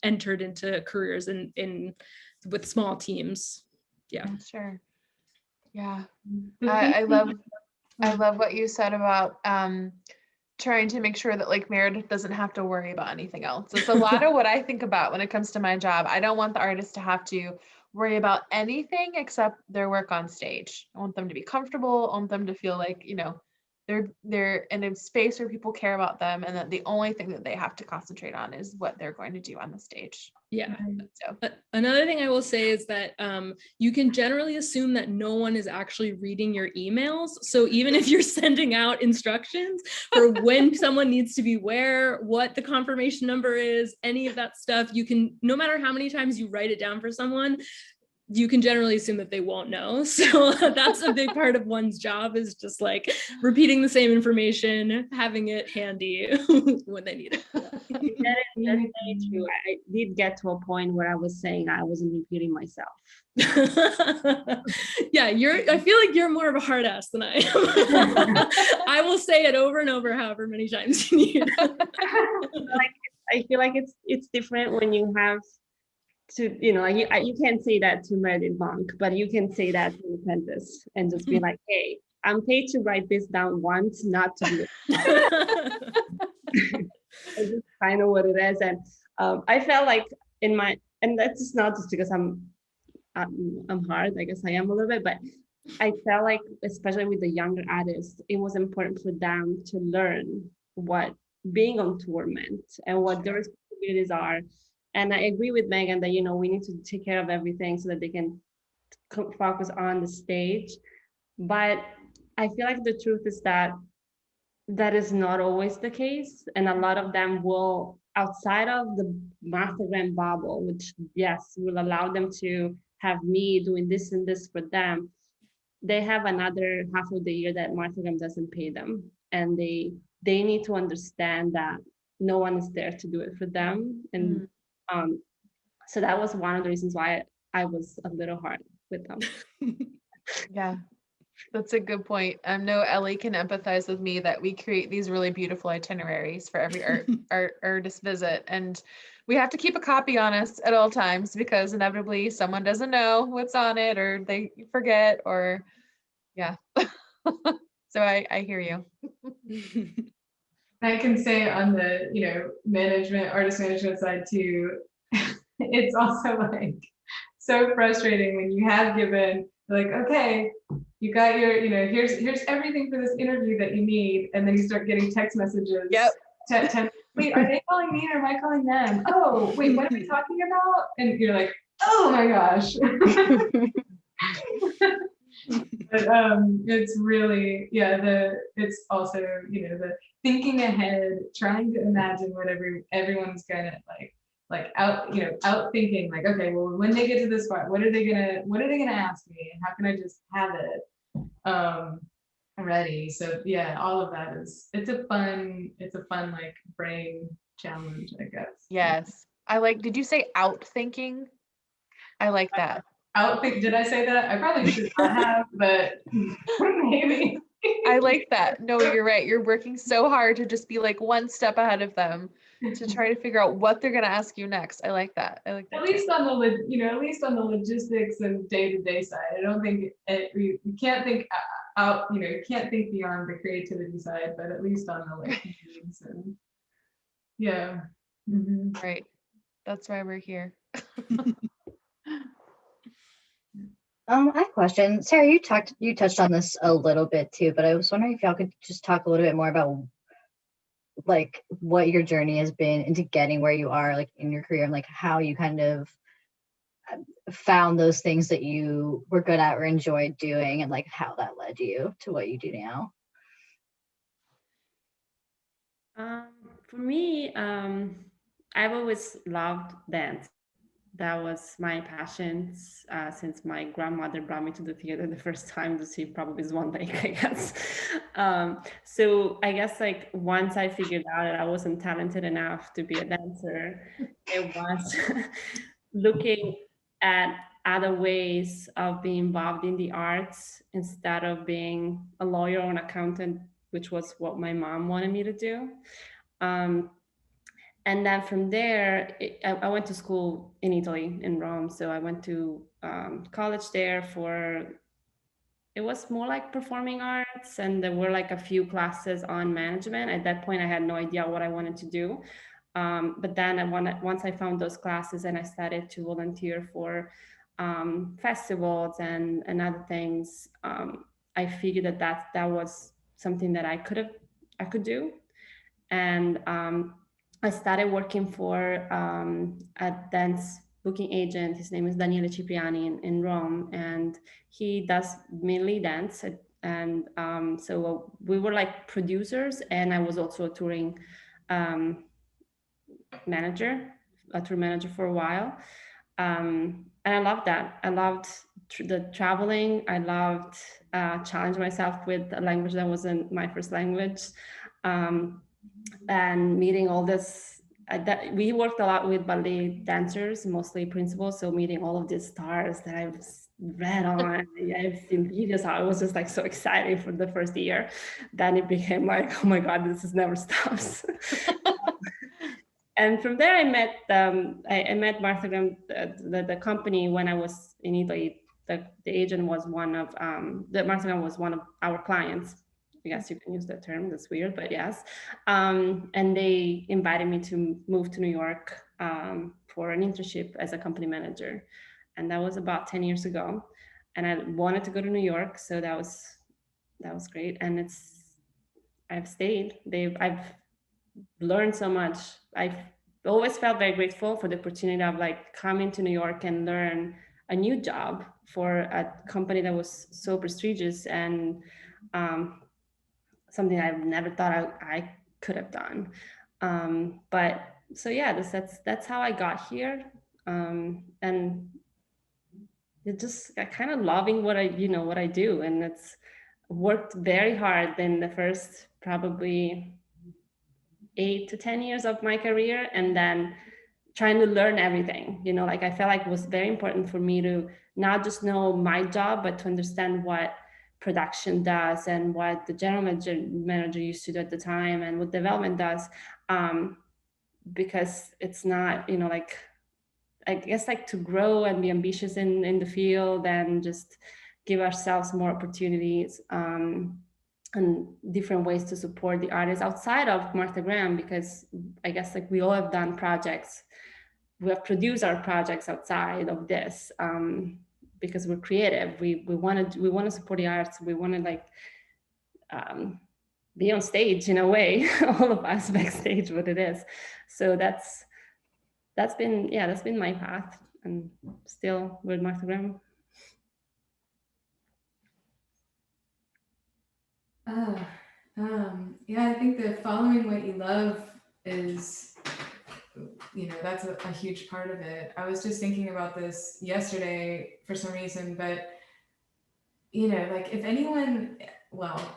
entered into careers in with small teams. Yeah. Sure. Yeah. The I thing- love what you said about trying to make sure that like Meredith doesn't have to worry about anything else. It's a lot of what I think about when it comes to my job. I don't want the artist to have to worry about anything except their work on stage. I want them to be comfortable. I want them to feel like, you know, they're in a space where people care about them, and that the only thing that they have to concentrate on is what they're going to do on the stage. Yeah. So Another thing I will say is that you can generally assume that no one is actually reading your emails. So even if you're sending out instructions for when someone needs to be where, what the confirmation number is, any of that stuff, you can, no matter how many times you write it down for someone, you can generally assume that they won't know. So that's a big part of one's job, is just like repeating the same information, having it handy when they need it. That is very true. I did get to a point where I was saying I wasn't repeating myself. Yeah, I feel like you're more of a hard ass than I am. I will say it over and over however many times you need. Like, I feel like it's different when you have to, you know, like you can't say that to Meredith Monk, but you can say that to an apprentice and just be like, hey, I'm paid to write this down once, not to do it. It's just kind of what it is. And I felt like and that's just not just because I'm hard, I guess I am a little bit, but I felt like, especially with the younger artists, it was important for them to learn what being on tour meant and what their responsibilities are. And I agree with Megan that, you know, we need to take care of everything so that they can focus on the stage. But I feel like the truth is that is not always the case. And a lot of them will, outside of the Marthagram bubble, which, yes, will allow them to have me doing this and this for them, they have another half of the year that Marthagram doesn't pay them. And they need to understand that no one is there to do it for them. And so that was one of the reasons why I was a little hard with them. yeah, that's a good point. I know Ellie can empathize with me that we create these really beautiful itineraries for every artist visit, and we have to keep a copy on us at all times because inevitably someone doesn't know what's on it, or they forget, or yeah. So I hear you. I can say on the, you know, artist management side too, it's also like so frustrating when you have given, like, okay, you got your, you know, here's everything for this interview that you need, and then you start getting text messages. Yep. Wait, are they calling me or am I calling them? Oh, wait, what are we talking about? And you're like, oh my gosh. But it's really, yeah, it's also, you know, the thinking ahead, trying to imagine what everyone's gonna out thinking, like, okay, well, when they get to this part, what are they gonna ask me, and how can I just have it ready? So yeah, all of that it's a fun like brain challenge, I guess. Yes, I like. Did you say out thinking? I like that. Did I say that? I probably should not have, but maybe. I like that. No, you're right. You're working so hard to just be like one step ahead of them to try to figure out what they're going to ask you next. I like that. I like that. At least on the logistics and day-to-day side. I don't think you can't think out, you know, you can't think beyond the creativity side, but at least on the like needs and yeah. Mm-hmm. Right. That's why we're here. I have a question. Sarah, you touched on this a little bit too, but I was wondering if y'all could just talk a little bit more about like what your journey has been into getting where you are, like in your career, and like how you kind of found those things that you were good at or enjoyed doing, and like how that led you to what you do now. For me, I've always loved dance. That was my passion since my grandmother brought me to the theater the first time to see probably Swan Lake, I guess. So I guess like once I figured out that I wasn't talented enough to be a dancer, it was looking at other ways of being involved in the arts instead of being a lawyer or an accountant, which was what my mom wanted me to do. And then from there, I went to school in Italy, in Rome. So I went to college there for, it was more like performing arts, and there were like a few classes on management. At that point, I had no idea what I wanted to do. But then once I found those classes and I started to volunteer for festivals and other things, I figured that was something that I could do. And I started working for a dance booking agent. His name is Daniele Cipriani in Rome, and he does mainly dance. And so we were like producers, and I was also a touring manager, a tour manager for a while. And I loved that. I loved the traveling. I loved challenging myself with a language that wasn't my first language. And meeting all this, we worked a lot with ballet dancers, mostly principals. So meeting all of these stars that I've read on, I've seen videos. I was just like so excited for the first year. Then it became like, oh my God, this is never stops. And from there, I met Martha Graham, the company, when I was in Italy. The agent was Martha Graham was one of our clients. I guess you can use that term. That's weird, but yes. And they invited me to move to New York for an internship as a company manager. And that was about 10 years ago. And I wanted to go to New York, so that was great. And I've stayed. I've learned so much. I've always felt very grateful for the opportunity of like coming to New York and learn a new job for a company that was so prestigious and something I've never thought I could have done. But so yeah, that's how I got here. And it just kind of loving what I do. And it's worked very hard in the first probably 8 to 10 years of my career, and then trying to learn everything. Like I felt like it was very important for me to not just know my job, but to understand what production does and what the general manager used to do at the time and what development does, because it's not, like, I guess, like, to grow and be ambitious in the field and just give ourselves more opportunities and different ways to support the artists outside of Martha Graham, because I guess like we all have done projects. We have produced our projects outside of this because we're creative. We want to support the arts. We want to like be on stage in a way, all of us backstage, what it is. So that's been my path, and still with Martha Graham. Yeah, I think that following what you love is, that's a huge part of it. I was just thinking about this yesterday for some reason, but, like if anyone,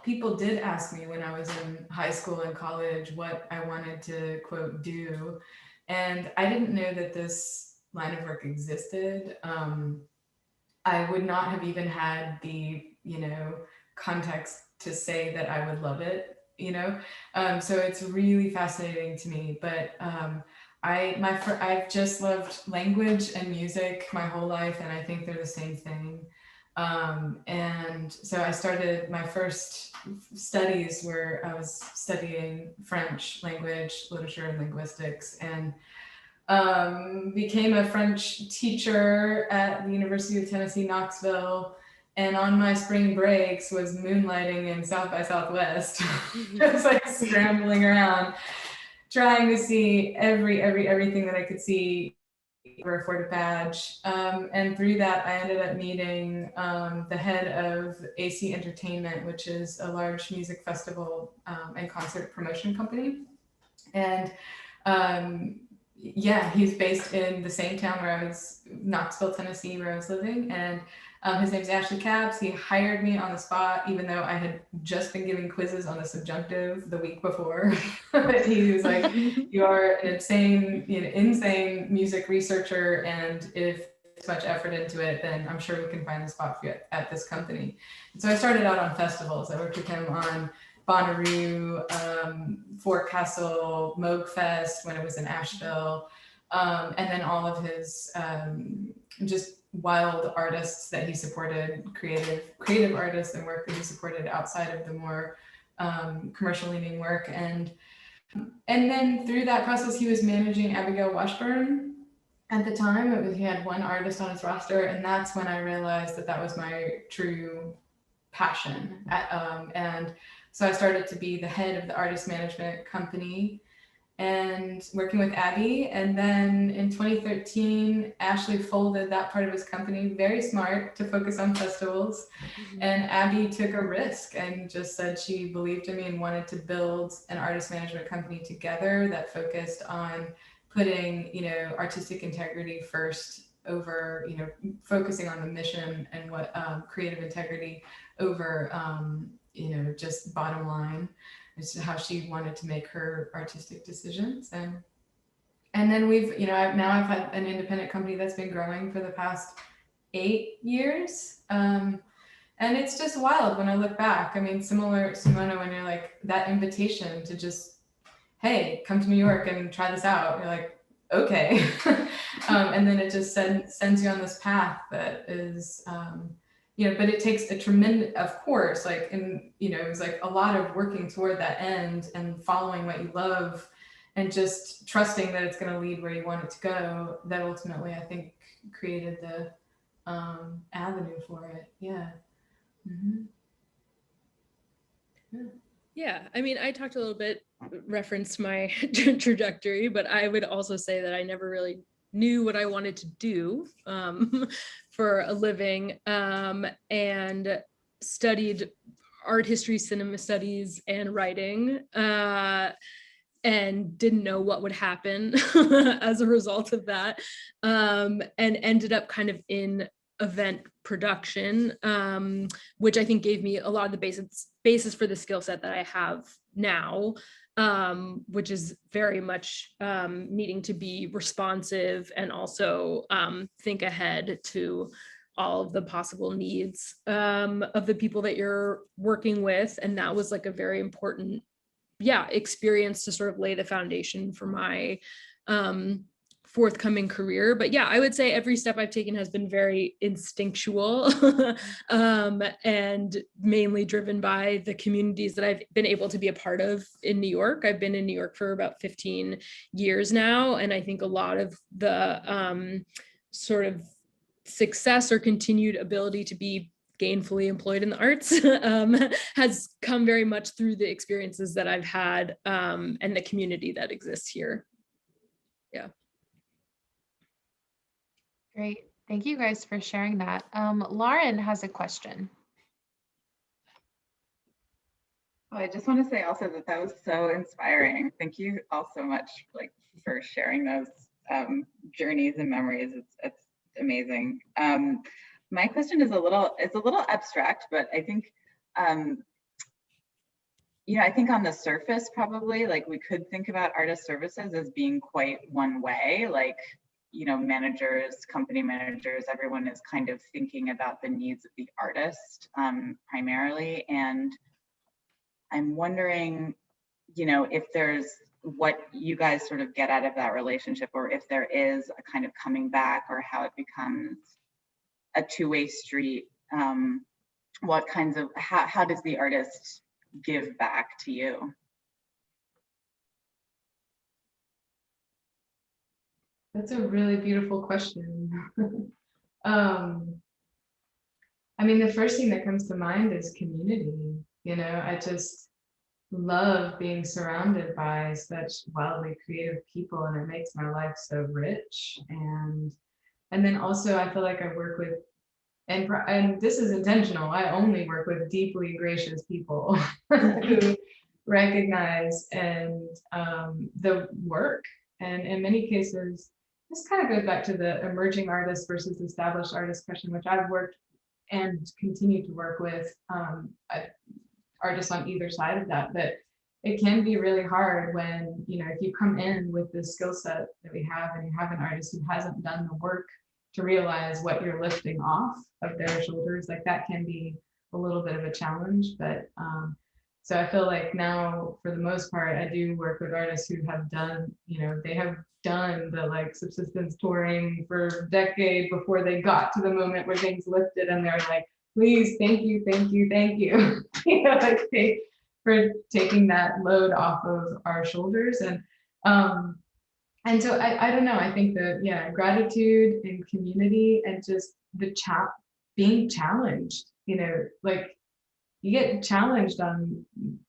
people did ask me when I was in high school and college what I wanted to, quote, do. And I didn't know that this line of work existed. I would not have even had the, context to say that I would love it, so it's really fascinating to me. But I've just loved language and music my whole life, and I think they're the same thing. And so I started my first studies where I was studying French language, literature, and linguistics, and became a French teacher at the University of Tennessee, Knoxville. And on my spring breaks was moonlighting in South by Southwest, just like scrambling around, trying to see everything that I could see for afford a badge. And through that, I ended up meeting the head of AC Entertainment, which is a large music festival and concert promotion company. And he's based in the same town where I was, Knoxville, Tennessee, where I was living. And his name's Ashley Cabbs. He hired me on the spot, even though I had just been giving quizzes on the subjunctive the week before. But he was like, "You are an insane music researcher, and if this much effort into it, then I'm sure we can find a spot for you at this company. And so I started out on festivals. I worked with him on Bonnaroo, Forecastle, Moog Fest when it was in Asheville, and then all of his just wild artists that he supported, creative artists and work that he supported outside of the more commercial leaning work. And then through that process, he was managing Abigail Washburn at the time. He had one artist on his roster, and that's when I realized that that was my true passion. And so I started to be the head of the artist management company and working with Abby. And then in 2013, Ashley folded that part of his company, very smart, to focus on festivals. And Abby took a risk and just said she believed in me and wanted to build an artist management company together that focused on putting, artistic integrity first over, focusing on the mission and what creative integrity over, just bottom line. As to how she wanted to make her artistic decisions. And then I've had an independent company that's been growing for the past 8 years. And it's just wild when I look back. I mean, similar, Simona, when you're like that invitation to just, hey, come to New York and try this out. You're like, okay. And then it just sends you on this path that is, but it takes a tremendous, of course, it was like a lot of working toward that end and following what you love and just trusting that it's going to lead where you want it to go. That ultimately, I think, created the avenue for it. Yeah. Mm-hmm. Yeah. I mean, I talked a little bit, referenced my trajectory, but I would also say that I never really knew what I wanted to do for a living, and studied art history, cinema studies, and writing, and didn't know what would happen as a result of that, and ended up kind of in event production, which I think gave me a lot of the basis for the skill set that I have now, which is very much needing to be responsive and also think ahead to all of the possible needs of the people that you're working with. And that was like a very important, experience to sort of lay the foundation for my forthcoming career. But I would say every step I've taken has been very instinctual and mainly driven by the communities that I've been able to be a part of in New York. I've been in New York for about 15 years now. And I think a lot of the sort of success or continued ability to be gainfully employed in the arts has come very much through the experiences that I've had and the community that exists here. Yeah. Great. Thank you guys for sharing that. Lauren has a question. Well, I just want to say also that was so inspiring. Thank you all so much for sharing those journeys and memories. It's amazing. My question is a little abstract, but I think I think on the surface, probably we could think about artist services as being quite one way, managers, company managers, everyone is kind of thinking about the needs of the artist primarily. And I'm wondering, if there's what you guys sort of get out of that relationship, or if there is a kind of coming back, or how it becomes a two-way street. What kinds of, how does the artist give back to you? That's a really beautiful question. I mean, the first thing that comes to mind is community. I just love being surrounded by such wildly creative people, and it makes my life so rich. And then also I feel like I work with, and this is intentional, I only work with deeply gracious people who recognize the work. And in many cases, this kind of goes back to the emerging artist versus established artist question, which I've worked and continue to work with artists on either side of that. But it can be really hard when, if you come in with the skill set that we have and you have an artist who hasn't done the work to realize what you're lifting off of their shoulders, like that can be a little bit of a challenge. But so I feel like now, for the most part, I do work with artists who have done, they have done the like subsistence touring for a decade before they got to the moment where things lifted, and they're like, please, thank you, thank you, thank you, like for taking that load off of our shoulders. And so I don't know, I think that, yeah, gratitude and community and just being challenged, like you get challenged on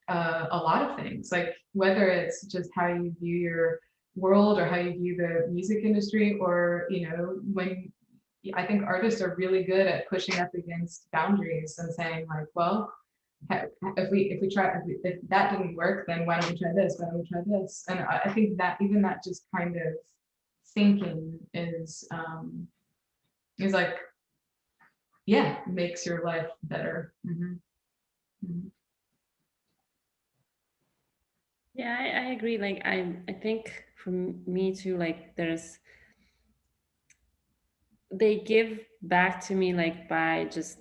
a lot of things, like whether it's just how you view your world or how you view the music industry, or, when I think artists are really good at pushing up against boundaries and saying like, well, if that didn't work, then why don't we try this? Why don't we try this? And I think that even that just kind of thinking is like, yeah, makes your life better. Mm-hmm. Mm-hmm. Yeah, I agree. Like I think for me too, like they give back to me like by just,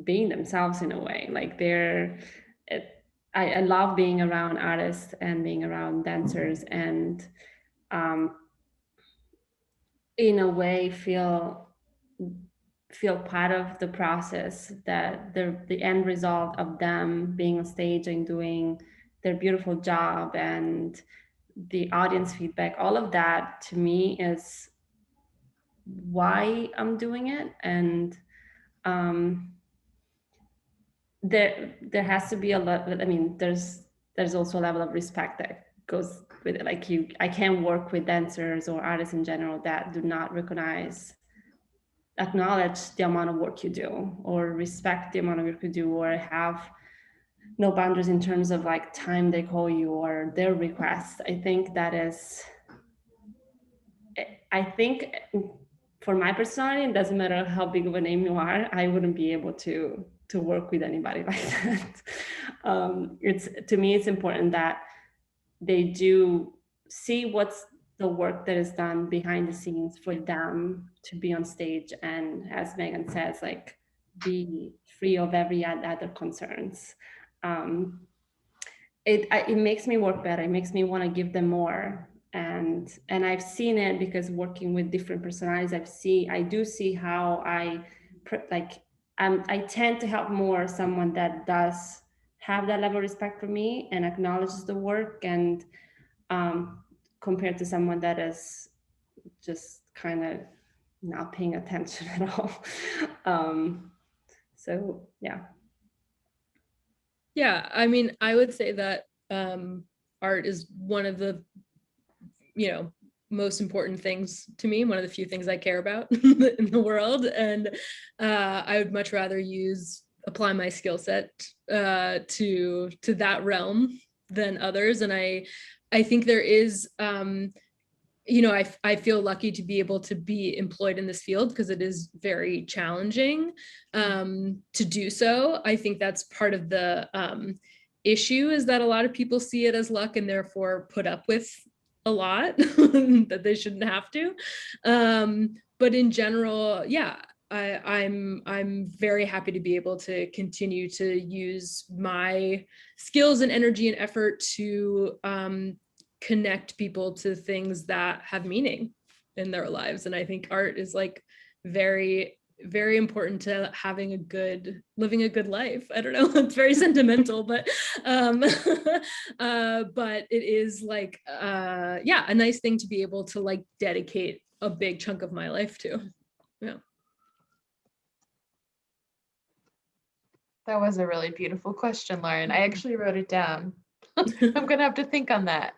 being themselves in a way. Like I love being around artists and being around dancers, and in a way feel part of the process, that the end result of them being on stage and doing their beautiful job, and the audience feedback, all of that to me is why I'm doing it. And there has to be a lot, I mean, there's also a level of respect that goes with it. Like I can't work with dancers or artists in general that do not acknowledge the amount of work you do, or respect the amount of work you do, or have no boundaries in terms of like time they call you or their requests. I think for my personality, it doesn't matter how big of a name you are, I wouldn't be able to work with anybody like that. To me, it's important that they do see what's the work that is done behind the scenes for them to be on stage, and as Megan says, like be free of every other concerns. It makes me work better. It makes me want to give them more. And I've seen it because working with different personalities, I do see how I tend to help more someone that does have that level of respect for me and acknowledges the work, and compared to someone that is just kind of not paying attention at all. So yeah. Yeah, I mean, I would say that art is one of the, most important things to me, one of the few things I care about in the world. And I would much rather apply my skill set to that realm than others. And I think there is, I feel lucky to be able to be employed in this field because it is very challenging to do so. I think that's part of the issue, is that a lot of people see it as luck and therefore put up with a lot that they shouldn't have to. But in general, yeah, I'm very happy to be able to continue to use my skills and energy and effort to connect people to things that have meaning in their lives. And I think art is like very, very important to living a good life. I don't know, it's very sentimental, but it is like a nice thing to be able to like dedicate a big chunk of my life to. Yeah. That was a really beautiful question, Lauren. I actually wrote it down. I'm gonna have to think on that.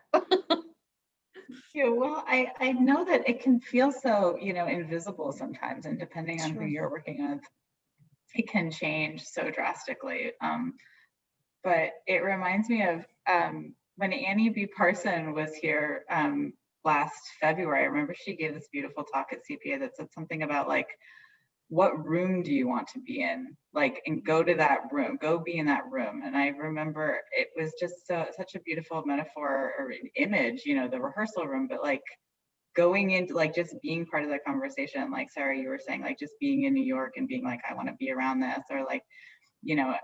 Yeah, well, I know that it can feel so, invisible sometimes, and depending on who you're working with, it can change so drastically. But it reminds me of when Annie B. Parson was here last February. I remember she gave this beautiful talk at CPA that said something about like, what room do you want to be in? Like, and go to that room, go be in that room. And I remember it was just such a beautiful metaphor or image, the rehearsal room, but like going into like just being part of the conversation, like Sarah, you were saying, like just being in New York and being like, I want to be around this, or like, you know,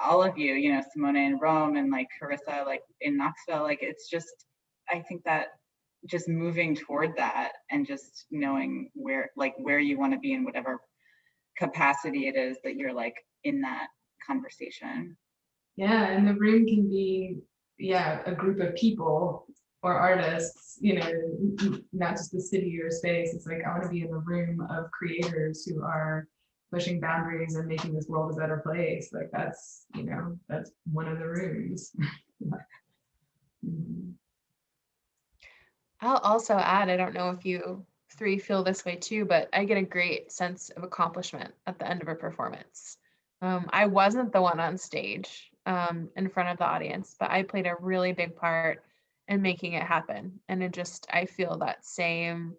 all of you, you know, Simona in Rome and like Carissa, like in Knoxville, like it's just, I think that just moving toward that and just knowing where you want to be in whatever capacity it is that you're like in that conversation. Yeah, and the room can be, a group of people or artists, you know, not just the city or space. It's like, I want to be in a room of creators who are pushing boundaries and making this world a better place. Like that's, you know, that's one of the rooms. I'll also add, I don't know if you three feel this way too, but I get a great sense of accomplishment at the end of a performance. I wasn't the one on stage in front of the audience, but I played a really big part in making it happen. And it just, I feel that same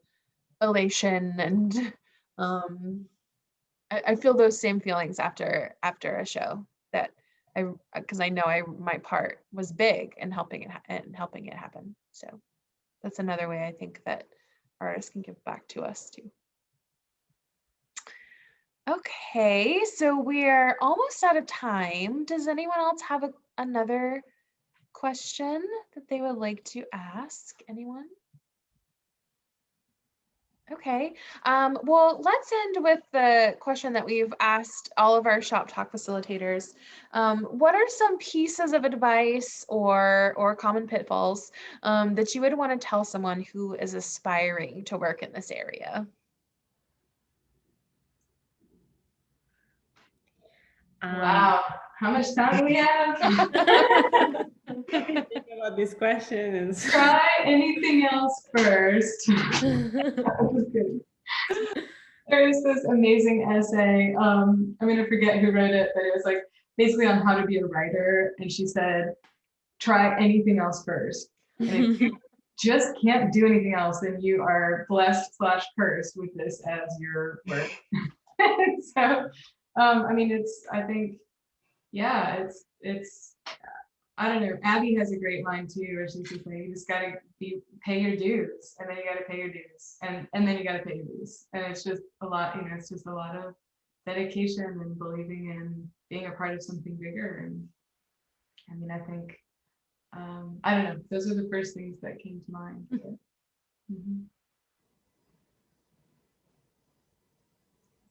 elation and I feel those same feelings after a show that because I know my part was big in helping it happen. So that's another way I think that artists can give back to us too. Okay, so we're almost out of time. Does anyone else have another question that they would like to ask? Anyone? Okay, well, let's end with the question that we've asked all of our Shop Talk facilitators. What are some pieces of advice or common pitfalls that you would want to tell someone who is aspiring to work in this area? Wow, how much time do we have? Think about this question is Try anything else first. There's this amazing essay. I'm gonna forget who wrote it, but it was like basically on how to be a writer. And she said, try anything else first. And if you just can't do anything else, then you are blessed / cursed with this as your work. So, I mean, I think, yeah, it's, I don't know. Abby has a great line too, where she's just like, you just gotta pay your dues, and then you gotta pay your dues, and then you gotta pay your dues, and it's just a lot. You know, it's just a lot of dedication and believing in being a part of something bigger. And I mean, I think, I don't know. Those are the first things that came to mind.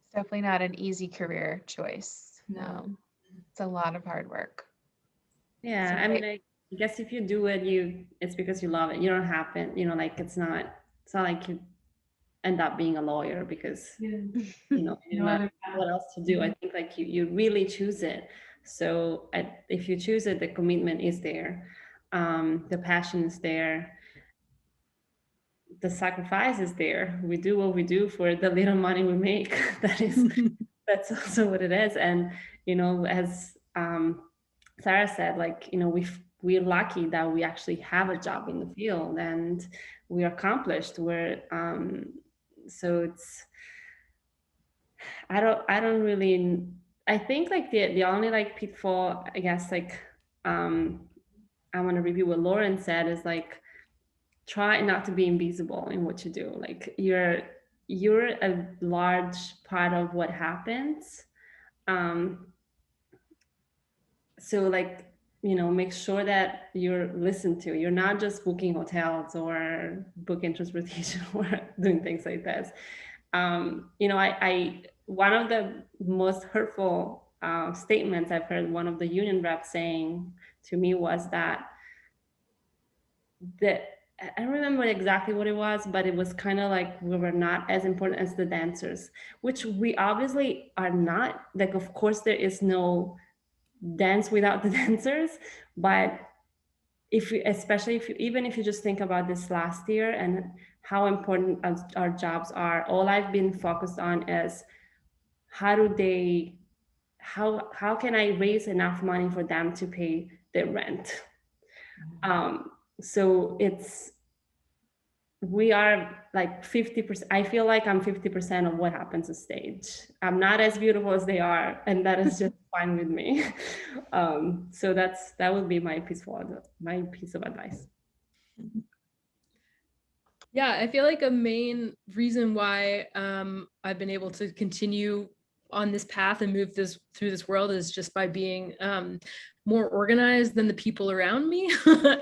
It's definitely not an easy career choice. No. It's a lot of hard work. Yeah, I mean, I guess if you do it, it's because you love it. You don't happen, you know, like it's not like you end up being a lawyer because you know what else to do. I think like you really choose it. So if you choose it, the commitment is there, the passion is there, the sacrifice is there. We do what we do for the little money we make. That's also what it is. And you know, as Sarah said, like, you know, we're lucky that we actually have a job in the field and we're accomplished. So it's, I think like the only like pitfall, I guess, like, I want to review what Lauren said is like, try not to be invisible in what you do. Like you're a large part of what happens. So like, you know, make sure that you're listened to. You're not just booking hotels or booking transportation or doing things like this. You know, I one of the most hurtful statements I've heard one of the union reps saying to me was that I don't remember exactly what it was, but it was kind of like we were not as important as the dancers, which we obviously are not. Like, of course, there is no dance without the dancers, but especially even if you just think about this last year and how important our jobs are, all I've been focused on is how can I raise enough money for them to pay their rent. So we are like 50%. I feel like I'm 50% of what happens on stage. I'm not as beautiful as they are, and that is just fine with me. So that would be my piece of advice. Yeah, I feel like a main reason why I've been able to continue on this path and move through this world is just by being more organized than the people around me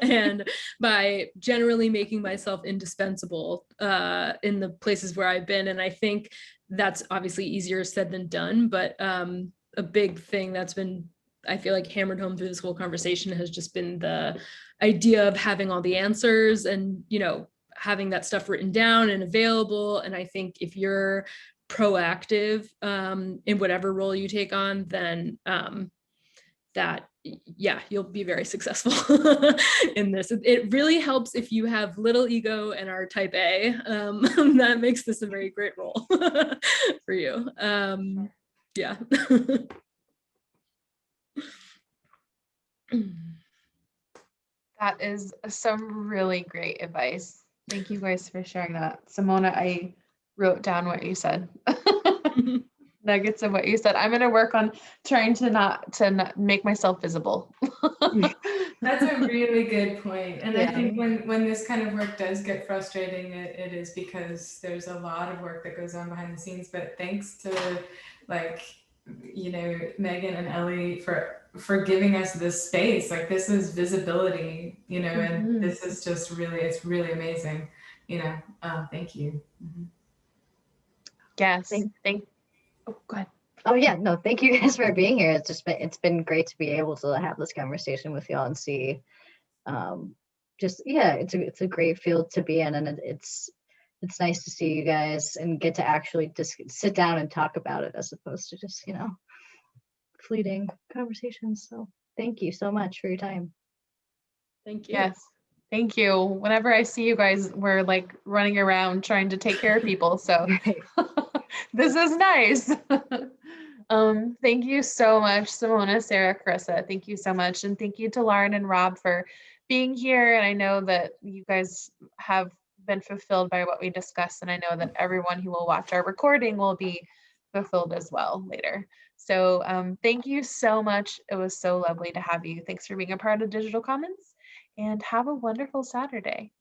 and by generally making myself indispensable in the places where I've been. And I think that's obviously easier said than done, but a big thing that's been, I feel like, hammered home through this whole conversation has just been the idea of having all the answers and, you know, having that stuff written down and available. And I think if you're proactive in whatever role you take on, then that, yeah, you'll be very successful in this. It really helps if you have little ego and are type A. That makes this a very great role for you. Yeah. That is some really great advice. Thank you guys for sharing that. Simona, I wrote down what you said. Nuggets of what you said. I'm going to work on trying to not make myself visible. That's a really good point. And Yeah. I think when this kind of work does get frustrating, it is because there's a lot of work that goes on behind the scenes. But thanks to, like, you know, Megan and Ellie for giving us this space. Like, this is visibility, you know, and this is just really, it's really amazing, you know. Thank you. Yes. Oh, go ahead. Oh yeah, no, thank you guys for being here. It's been great to be able to have this conversation with y'all and see, it's a great field to be in, and it's nice to see you guys and get to actually just sit down and talk about it as opposed to just, you know, fleeting conversations. So thank you so much for your time. Thank you. Yes. Thank you. Whenever I see you guys, we're like running around trying to take care of people. So this is nice. Thank you so much, Simona, Sarah, Carissa. Thank you so much. And thank you to Lauren and Rob for being here. And I know that you guys have been fulfilled by what we discussed. And I know that everyone who will watch our recording will be fulfilled as well later. So thank you so much. It was so lovely to have you. Thanks for being a part of Digital Commons, and have a wonderful Saturday.